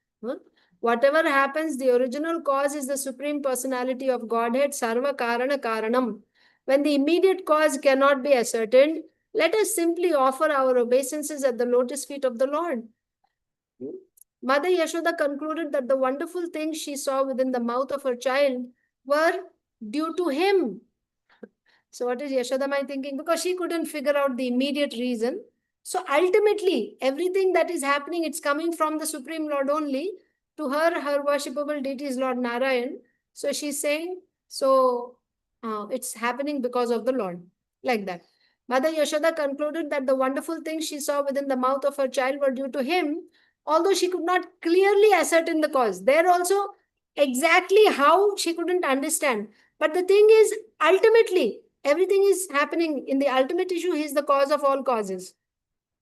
Whatever happens, the original cause is the Supreme Personality of Godhead, Sarva Karana Karanam. When the immediate cause cannot be ascertained, let us simply offer our obeisances at the lotus feet of the Lord. Mother Yashoda concluded that the wonderful things she saw within the mouth of her child were due to him. So what is Yashoda Mai thinking? Because she couldn't figure out the immediate reason. So ultimately, everything that is happening, it's coming from the Supreme Lord only. To her, her worshipable deity is Lord Narayan. So she's saying, it's happening because of the Lord. Like that. Mother Yashoda concluded that the wonderful things she saw within the mouth of her child were due to him, although she could not clearly ascertain the cause. There also, exactly how she couldn't understand. But the thing is, ultimately, everything is happening in the ultimate issue. He is the cause of all causes.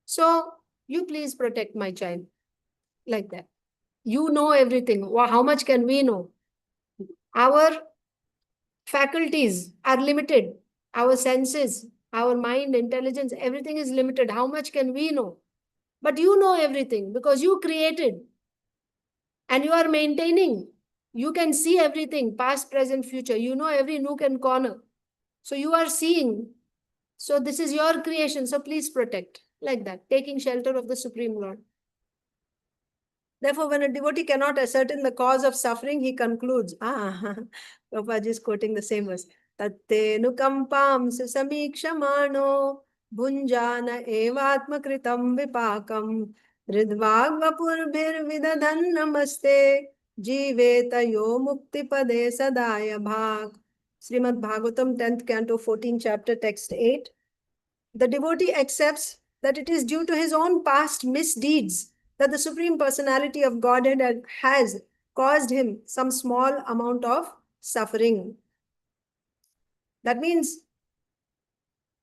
So, you please protect my child. Like that. You know everything. How much can we know? Our faculties are limited. Our senses, our mind, intelligence, everything is limited. How much can we know? But you know everything because you created and you are maintaining. You can see everything, past, present, future. You know every nook and corner. So you are seeing. So this is your creation. So please protect. Like that, taking shelter of the Supreme Lord. Therefore, when a devotee cannot ascertain the cause of suffering, he concludes. Prabhupada is quoting the same verse. Tatte-nukampam susamikshamano bhunjana evatma kritam vipakam ridvagvapurbhir vidadan namaste jiveta yo mukti pade sadaya bhag. Srimad Bhagavatam, 10th canto, 14th chapter, text 8. The devotee accepts that it is due to his own past misdeeds that the Supreme Personality of Godhead has caused him some small amount of suffering. That means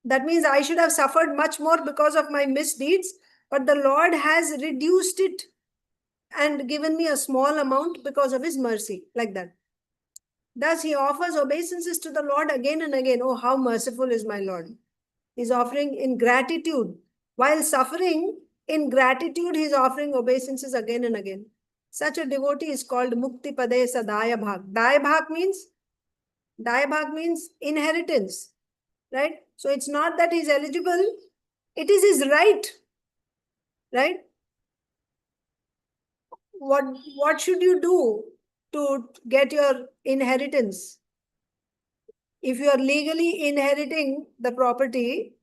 I should have suffered much more because of my misdeeds, but the Lord has reduced it and given me a small amount because of his mercy, like that. Thus, he offers obeisances to the Lord again and again. Oh, how merciful is my Lord. He's offering in gratitude. While suffering, in gratitude, he is offering obeisances again and again. Such a devotee is called Mukti Pade Sadaya Bhag. Daya Bhag means inheritance, right? So it's not that he's eligible, it is his right, right? What should you do to get your inheritance? If you are legally inheriting the property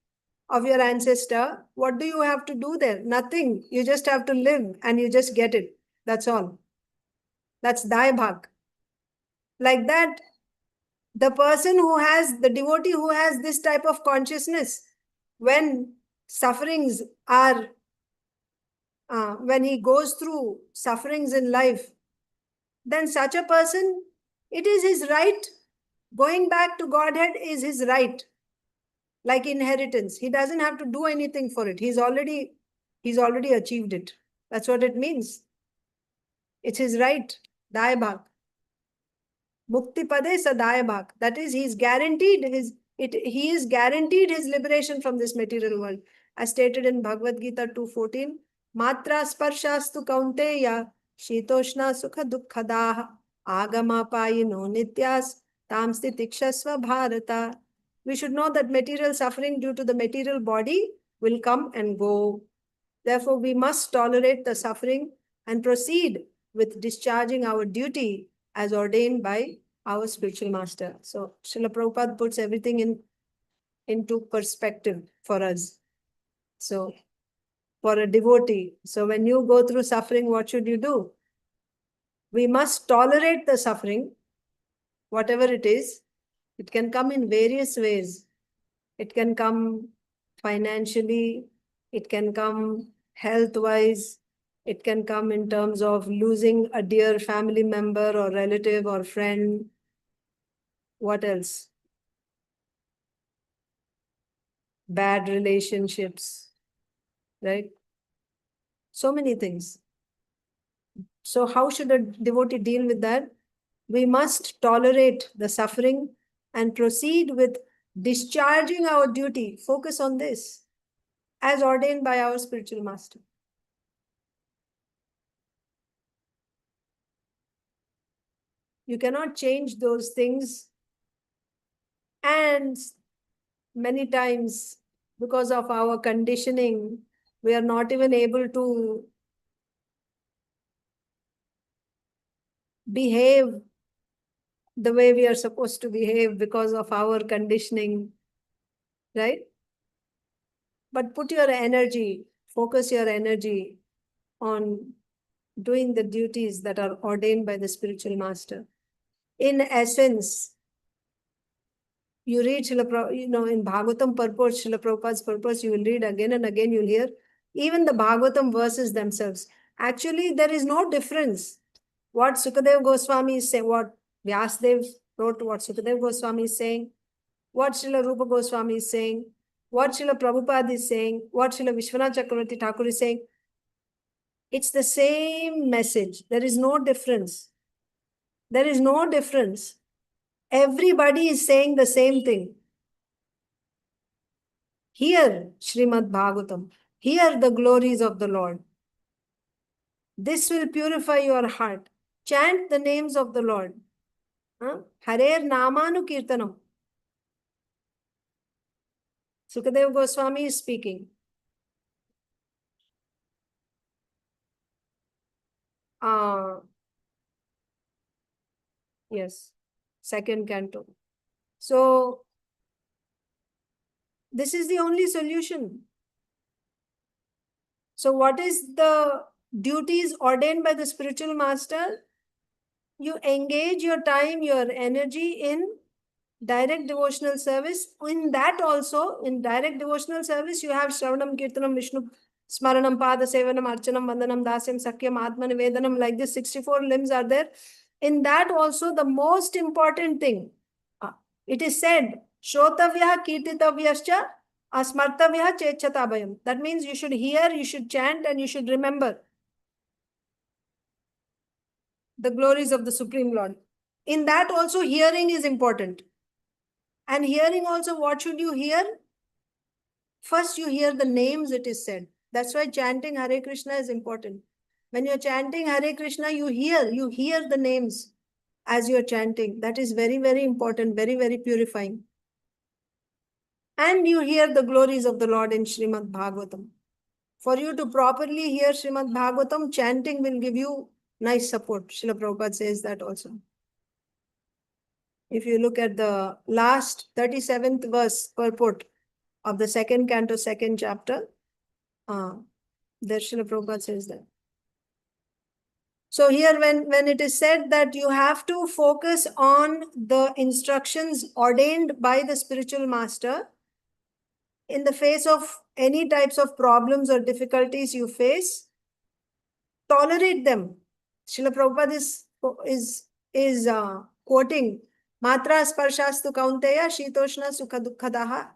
of your ancestor, what do you have to do there? Nothing. You just have to live and you just get it. That's all. That's Daya Bhag. Like that, the person who has, the devotee who has this type of consciousness, when sufferings are, when he goes through sufferings in life, then such a person, it is his right. Going back to Godhead is his right. Like inheritance. He doesn't have to do anything for it. He's already achieved it. That's what it means. It's his right. Daya Bhag. Mukti Pade Sadaya Bhag. That is, he is guaranteed his liberation from this material world. As stated in Bhagavad Gita 2:14, Matra sparshastu kaunteya shitoshna sukha dukkhadaha agama payino nityas tamsti tikshasva bharata. We should know that material suffering due to the material body will come and go. Therefore, we must tolerate the suffering and proceed with discharging our duty as ordained by our spiritual master. So, Srila Prabhupada puts everything into perspective for us. So, for a devotee, so when you go through suffering, what should you do? We must tolerate the suffering, whatever it is. It can come in various ways. It can come financially, it can come health-wise, it can come in terms of losing a dear family member or relative or friend. What else? Bad relationships, right? So many things. So how should a devotee deal with that? We must tolerate the suffering and proceed with discharging our duty. Focus on this. as ordained by our spiritual master. You cannot change those things, and many times because of our conditioning, we are not even able to behave the way we are supposed to behave because of our conditioning, right? But put your energy, focus your energy on doing the duties that are ordained by the spiritual master. In essence, you read Srila Prabhupada, in Bhagavatam purport, Srila Prabhupada's purpose, you will read again and again, you'll hear even the Bhagavatam verses themselves. Actually, there is no difference. What Sukadeva Goswami is saying, what Vyasadeva wrote, what Sukadeva Goswami is saying, what Srila Rupa Goswami is saying, what Srila Prabhupada is saying, what Srila Vishwanath Chakravarti Thakur is saying. It's the same message. There is no difference. There is no difference. Everybody is saying the same thing. Hear Srimad Bhagavatam. Hear the glories of the Lord. This will purify your heart. Chant the names of the Lord. Harer Namanu Kirtanam. Sukadeva Goswami is speaking. Yes, second canto. So, this is the only solution. So, what is the duties ordained by the spiritual master? You engage your time, your energy in direct devotional service. In that also, in direct devotional service, you have Shravanam, Kirtanam, Vishnu, Smaranam, Pada, Sevanam, Archanam, Vandanam, Dasyam, Sakyam, Atma, Nivedanam, like this 64 limbs are there. In that also, the most important thing, it is said, Shrotavya, Kirtitavyascha, Asmartavya, Chetatabhayam. That means you should hear, you should chant, and you should remember the glories of the Supreme Lord. In that also, hearing is important. And hearing also, what should you hear? First, you hear the names, it is said. That's why chanting Hare Krishna is important. When you're chanting Hare Krishna, you hear the names as you're chanting. That is very, very important, very, very purifying. And you hear the glories of the Lord in Srimad Bhagavatam. For you to properly hear Srimad Bhagavatam, chanting will give you nice support. Srila Prabhupada says that also. If you look at the last 37th verse purport of the second canto, second chapter, there Srila Prabhupada says that. So here when it is said that you have to focus on the instructions ordained by the spiritual master, in the face of any types of problems or difficulties you face, tolerate them. Srila Prabhupada is quoting, Matra sparshastu kaunteya shitoshna sukha dukkadaha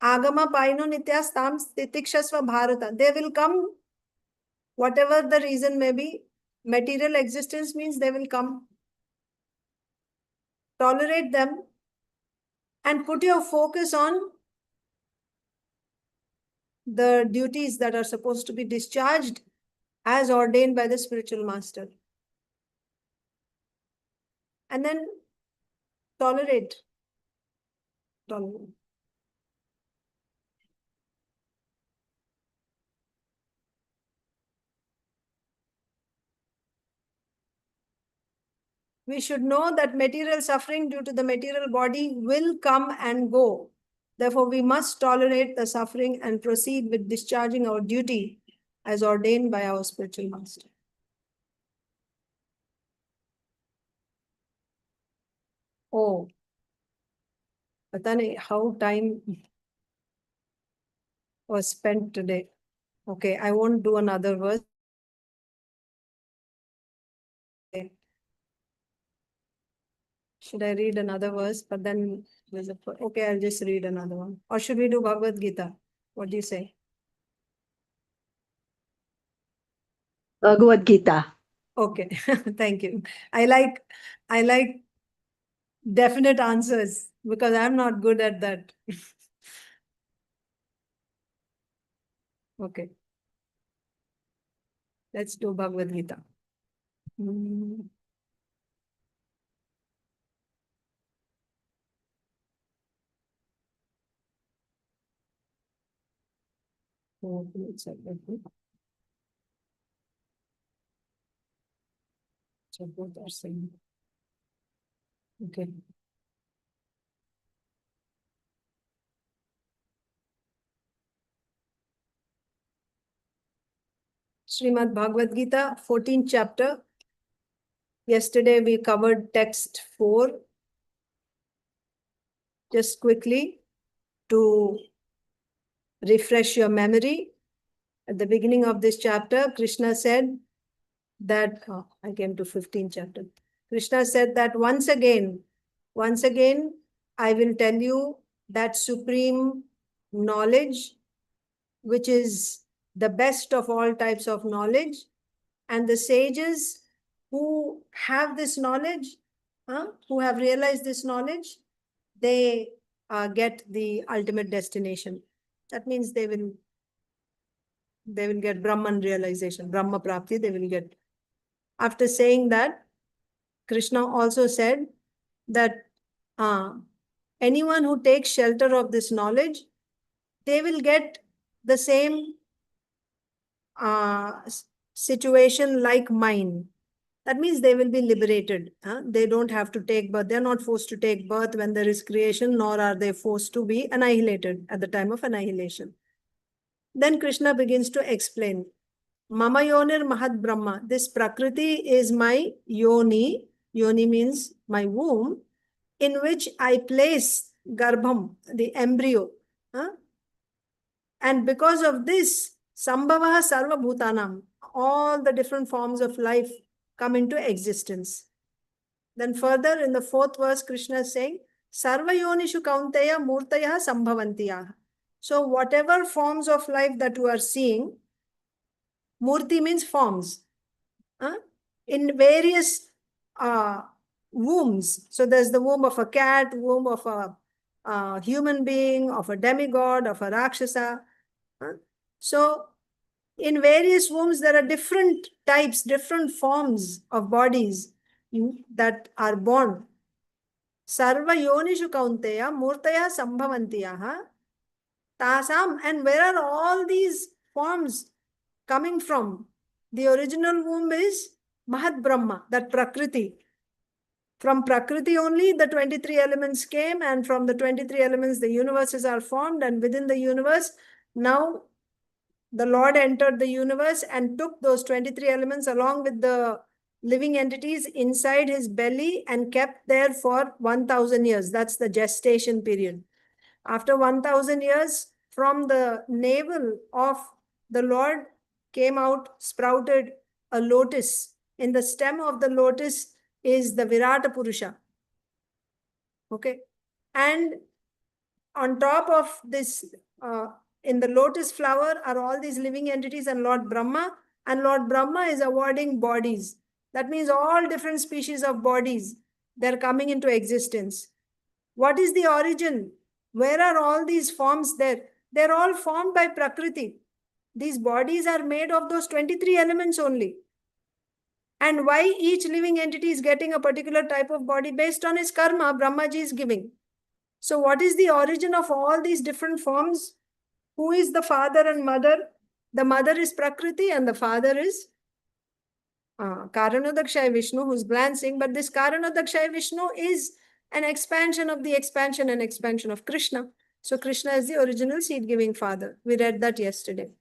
agama paino nityas tam titikshasva bharata. They will come, whatever the reason may be. Material existence means they will come. Tolerate them and put your focus on the duties that are supposed to be discharged as ordained by the spiritual master. And then tolerate. We should know that material suffering due to the material body will come and go. Therefore, we must tolerate the suffering and proceed with discharging our duty as ordained by our spiritual master. Oh, pata nahi how time was spent today. Okay, I won't do another verse. Should I read another verse? But then there's a... Okay, I'll just read another one. Or should we do Bhagavad Gita? What do you say? Bhagavad Gita. Okay, thank you. I like definite answers because I'm not good at that. Okay. Let's do Bhagavad Gita. So both are same. Okay. Srimad Bhagavad Gita, 14th chapter. Yesterday we covered text 4. Just quickly to refresh your memory. At the beginning of this chapter, Krishna said that, I came to 15th chapter. Krishna said that once again, I will tell you that supreme knowledge, which is the best of all types of knowledge, and the sages who have this knowledge, who have realized this knowledge, they get the ultimate destination. That means they will get Brahman realization, Brahma Prapti, they will get. After saying that, Krishna also said that anyone who takes shelter of this knowledge, they will get the same situation like mine. That means they will be liberated. They don't have to take birth. They're not forced to take birth when there is creation, nor are they forced to be annihilated at the time of annihilation. Then Krishna begins to explain. Mama yonir mahad brahma. This prakriti is my yoni. Yoni means my womb, in which I place garbham, the embryo. And because of this, sambhava sarva bhutanam, all the different forms of life come into existence. Then further in the 4th verse, Krishna is saying, sarva yonishu kaunteya murtaya sambhavantiyah. So whatever forms of life that you are seeing, murti means forms, in various wombs. So there's the womb of a cat, womb of a human being, of a demigod, of a rakshasa. So in various wombs, there are different types, different forms of bodies that are born. Sarva yonishu kaunteya murtaya sambhavantiyaha tasam. And where are all these forms coming from? The original womb is Mahad Brahma, that Prakriti. From Prakriti only the 23 elements came, and from the 23 elements the universes are formed, and within the universe now the Lord entered the universe and took those 23 elements along with the living entities inside his belly and kept there for 1000 years. That's the gestation period. After 1000 years, from the navel of the Lord came out, sprouted a lotus. In the stem of the lotus is the Virata Purusha. Okay. And on top of this, in the lotus flower are all these living entities and Lord Brahma. And Lord Brahma is awarding bodies. That means all different species of bodies, they're coming into existence. What is the origin? Where are all these forms there? They're all formed by Prakriti. These bodies are made of those 23 elements only. And why each living entity is getting a particular type of body based on his karma, Brahmaji is giving. So what is the origin of all these different forms? Who is the father and mother? The mother is Prakriti and the father is Karanodakshaya Vishnu, who's glancing. But this Karanodakshaya Vishnu is an expansion of the expansion and expansion of Krishna. So Krishna is the original seed-giving father. We read that yesterday.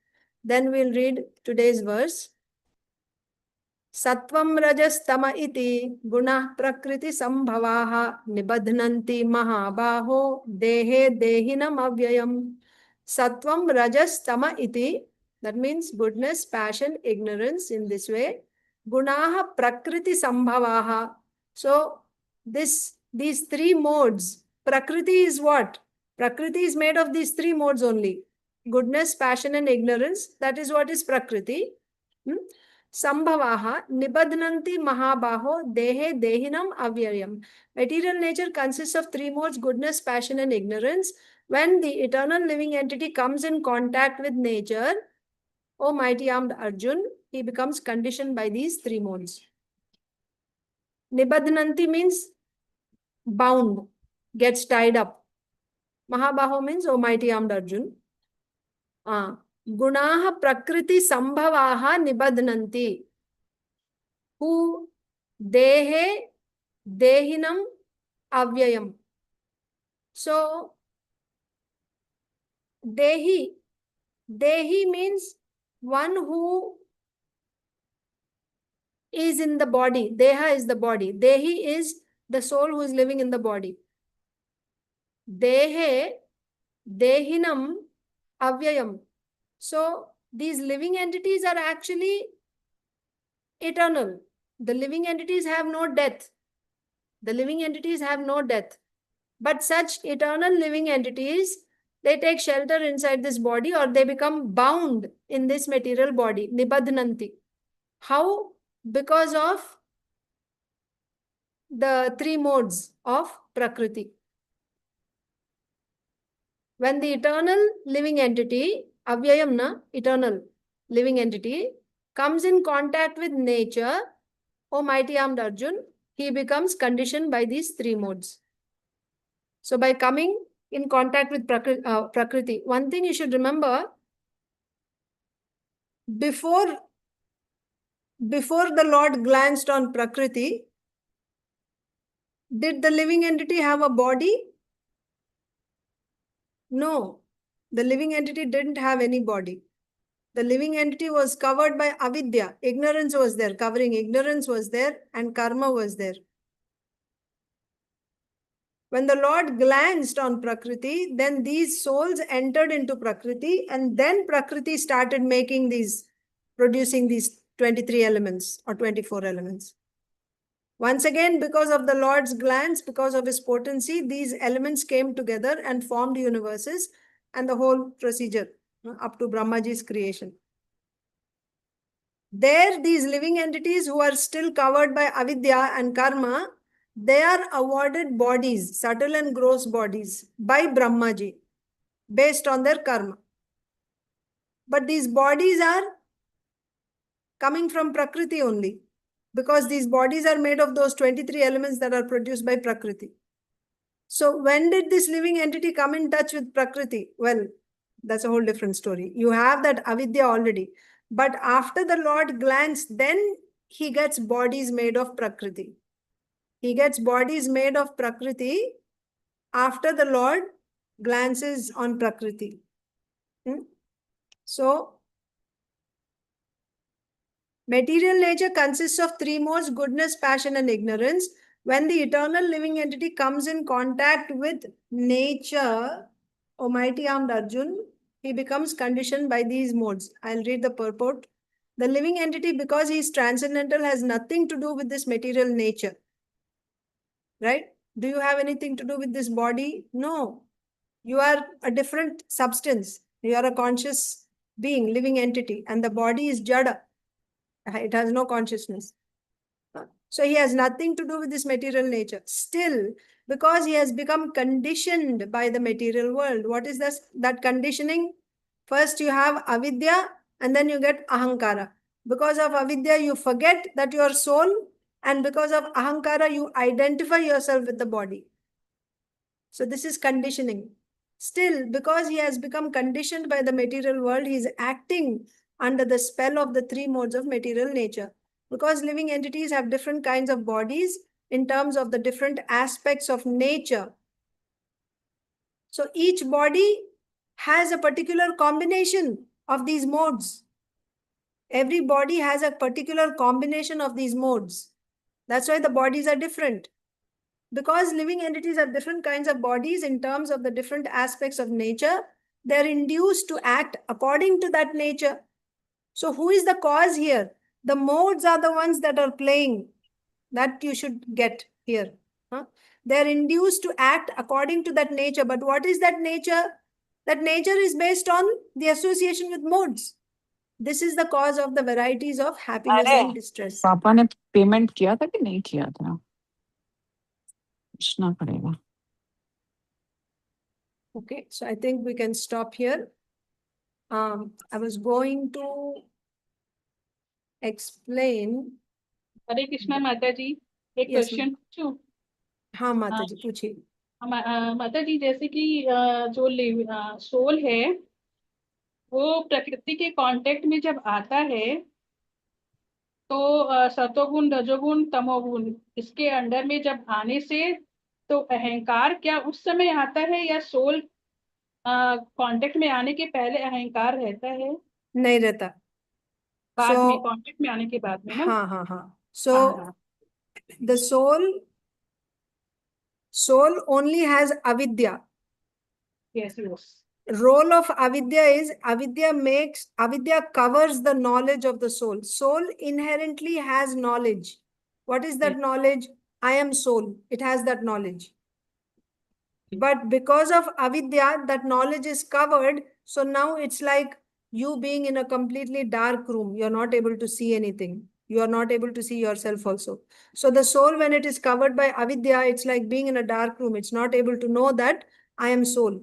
Then we'll read today's verse. Sattvam rajas tama iti gunah prakriti sambhavaha nibadhnanti mahabaho dehe dehinam avyayam. Sattvam rajas tama iti, that means goodness, passion, ignorance. In this way, gunaha prakriti sambhavaha. So these 3 modes, prakriti is what? Prakriti is made of these 3 modes only. Goodness, passion and ignorance. That is what is prakriti. Sambhavaha nibadhnanti mahabaho dehe dehinam avyayam. Material nature consists of 3 modes: goodness, passion and ignorance. When the eternal living entity comes in contact with nature, O mighty armed Arjun, he becomes conditioned by these three modes. Nibadhananti means bound, gets tied up. Mahabaho means, O mighty armed Arjun. Gunaha prakriti sambhavaha nibadhananti. Who dehe dehinam avyayam. So, dehi means one who is in the body. Deha is the body. Dehi is the soul who is living in the body. Dehe dehinam avyayam. So, these living entities are actually eternal. The living entities have no death. The living entities have no death. But such eternal living entities, they take shelter inside this body or they become bound in this material body. Nibadhananti. How? Because of the three modes of Prakriti. When the eternal living entity, avyayam, eternal living entity, comes in contact with nature, O mighty armed Arjun, he becomes conditioned by these three modes. So by coming in contact with Prakriti, one thing you should remember, before the Lord glanced on Prakriti, did the living entity have a body? No, the living entity didn't have any body. The living entity was covered by avidya. Ignorance was there, covering ignorance was there, and karma was there. When the Lord glanced on Prakriti, then these souls entered into Prakriti, and then Prakriti started producing these 23 elements or 24 elements. Once again, because of the Lord's glance, because of his potency, these elements came together and formed universes and the whole procedure up to Brahmaji's creation. There, these living entities who are still covered by avidya and karma, they are awarded bodies, subtle and gross bodies, by Brahmaji, based on their karma. But these bodies are coming from Prakriti only, because these bodies are made of those 23 elements that are produced by Prakriti. So when did this living entity come in touch with Prakriti? Well, that's a whole different story. You have that avidya already. But after the Lord glanced, then he gets bodies made of Prakriti. He gets bodies made of Prakriti after the Lord glances on Prakriti. So, material nature consists of three modes: goodness, passion, and ignorance. When the eternal living entity comes in contact with nature, O mighty armed Arjun, he becomes conditioned by these modes. I'll read the purport. The living entity, because he is transcendental, has nothing to do with this material nature. Right? Do you have anything to do with this body? No. You are a different substance. You are a conscious being, living entity, and the body is jada. It has no consciousness. So he has nothing to do with this material nature. Still, because he has become conditioned by the material world. What is this? That conditioning? First you have avidya and then you get ahankara. Because of avidya, you forget that you are soul, and because of ahankara, you identify yourself with the body. So this is conditioning. Still, because he has become conditioned by the material world, he is acting under the spell of the three modes of material nature. Because living entities have different kinds of bodies in terms of the different aspects of nature. So each body has a particular combination of these modes. Every body has a particular combination of these modes. That's why the bodies are different. Because living entities have different kinds of bodies in terms of the different aspects of nature, they're induced to act according to that nature. So who is the cause here? The modes are the ones that are playing. That you should get here. They're induced to act according to that nature. But what is that nature? That nature is based on the association with modes. This is the cause of the varieties of happiness and distress. पापा ने payment किया था कि नहीं किया था? पूछना पड़ेगा. Okay, so I think we can stop here. I was going to explain. हरे कृष्णा माता जी, एक Yes, क्वेश्चन पूछूं? हाँ माता जी पूछिए। माता जी, जैसे कि जो सोल है वो प्रकृति के कांटेक्ट में जब आता है तो सतोगुण, रजोगुण, तमोगुण इसके अंडर में जब आने से तो अहंकार क्या उस समय आता है या सोल कांटेक्ट में आने के पहले अहंकार रहता है? नहीं रहता। बाद में, कांटेक्ट में आने के बाद में ना? हाँ। So the soul only has avidya. Yes. Role of avidya is avidya covers the knowledge of the soul. Soul inherently has knowledge. What is that knowledge? I am soul. It has that knowledge. But because of avidya, that knowledge is covered. So now it's like you being in a completely dark room. You're not able to see anything. You are not able to see yourself also. So the soul, when it is covered by avidya, it's like being in a dark room. It's not able to know that I am soul.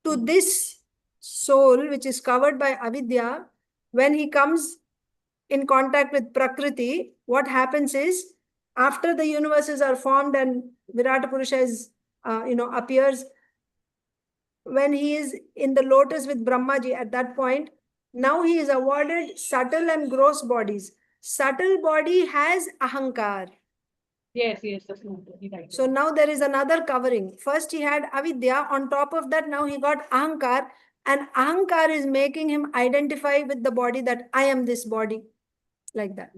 To this soul, which is covered by avidya, when he comes in contact with Prakriti, what happens is, after the universes are formed and Virata Purusha is, appears, when he is in the lotus with Brahmaji, at that point, now he is awarded subtle and gross bodies. Subtle body has ahankar. Yes, that's right. So now there is another covering. First he had avidya. On top of that, now he got ahankar. And ahankar is making him identify with the body, that I am this body. Like that.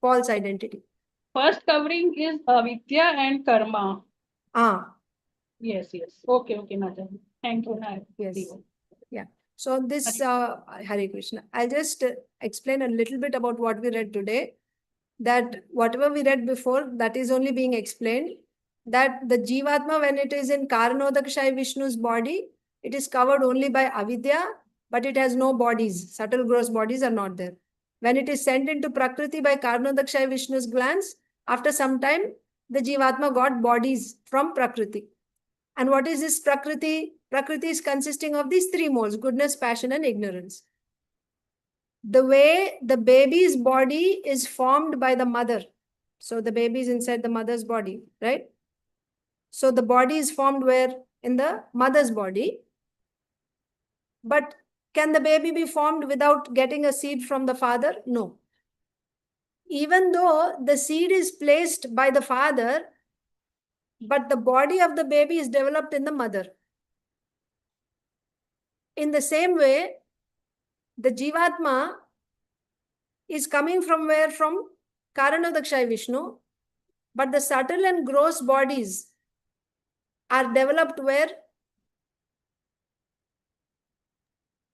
False identity. First covering is avidya and karma. Yes. Okay, Mata. Thank you. Yes. Yeah. So this, Hare Krishna, I'll just explain a little bit about what we read today. That whatever we read before, that is only being explained. That the Jivatma, when it is in Karanodakshaya Vishnu's body, it is covered only by avidya, but it has no bodies. Subtle gross bodies are not there. When it is sent into Prakriti by Karanodakshaya Vishnu's glands, after some time, the Jivatma got bodies from Prakriti. And what is this Prakriti? Prakriti is consisting of these three modes: goodness, passion, and ignorance. The way the baby's body is formed by the mother. So the baby is inside the mother's body, right? So the body is formed where? In the mother's body. But can the baby be formed without getting a seed from the father? No. Even though the seed is placed by the father, but the body of the baby is developed in the mother. In the same way, the Jivatma is coming from where? From Karanodakshaya Vishnu, but the subtle and gross bodies are developed where?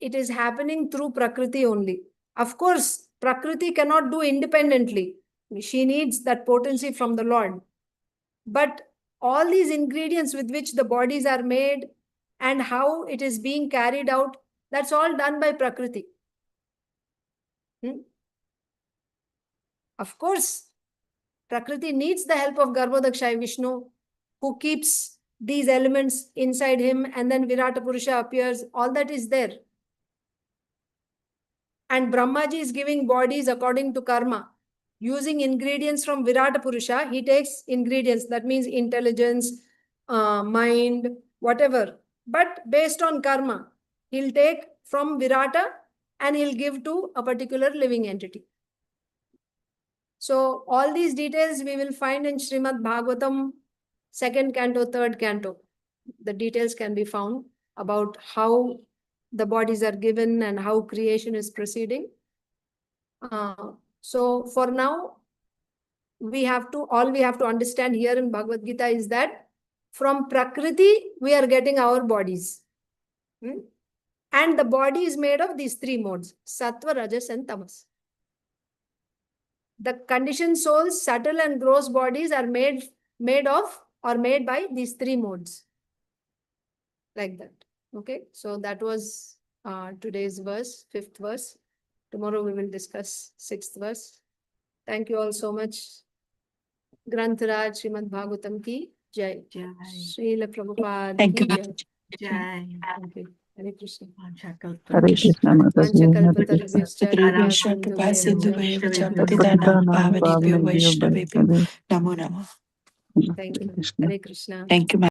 It is happening through Prakriti only. Of course, Prakriti cannot do independently. She needs that potency from the Lord. But all these ingredients with which the bodies are made and how it is being carried out, that's all done by Prakriti. Of course, Prakriti needs the help of Garbhodakshaya Vishnu, who keeps these elements inside him, and then Virata Purusha appears. All that is there. And Brahmaji is giving bodies according to karma. Using ingredients from Virata Purusha, he takes ingredients, that means intelligence, mind, whatever. But based on karma, he'll take from Virata and he'll give to a particular living entity. So all these details we will find in Srimad Bhagavatam, 2nd canto, 3rd canto. The details can be found about how the bodies are given and how creation is proceeding. So for now, all we have to understand here in Bhagavad Gita is that from Prakriti, we are getting our bodies. And the body is made of these three modes: Sattva, Rajas, and Tamas. The conditioned souls, subtle and gross bodies are made by these three modes. Like that. Okay. So that was today's verse, 5th verse. Tomorrow we will discuss 6th verse. Thank you all so much. Grantharaj Srimad Bhagavatam ki Jai. Jai. Srila Prabhupada Thank ki you. Jai. Jai. Okay. Hare Krishna. Hare Krishna Mataji, Hare Krishna. Vanchakalpatarubhyascha Kripā sindhubhyascha sindhubhaya patidānām patitānām Patidānām pāvanebhyo Pāvanebhyo Vaishnavebhyo Vaishnavebhyo. Namo Namo. Thank you. Krishna. Hare Krishna. Thank you, ma'am.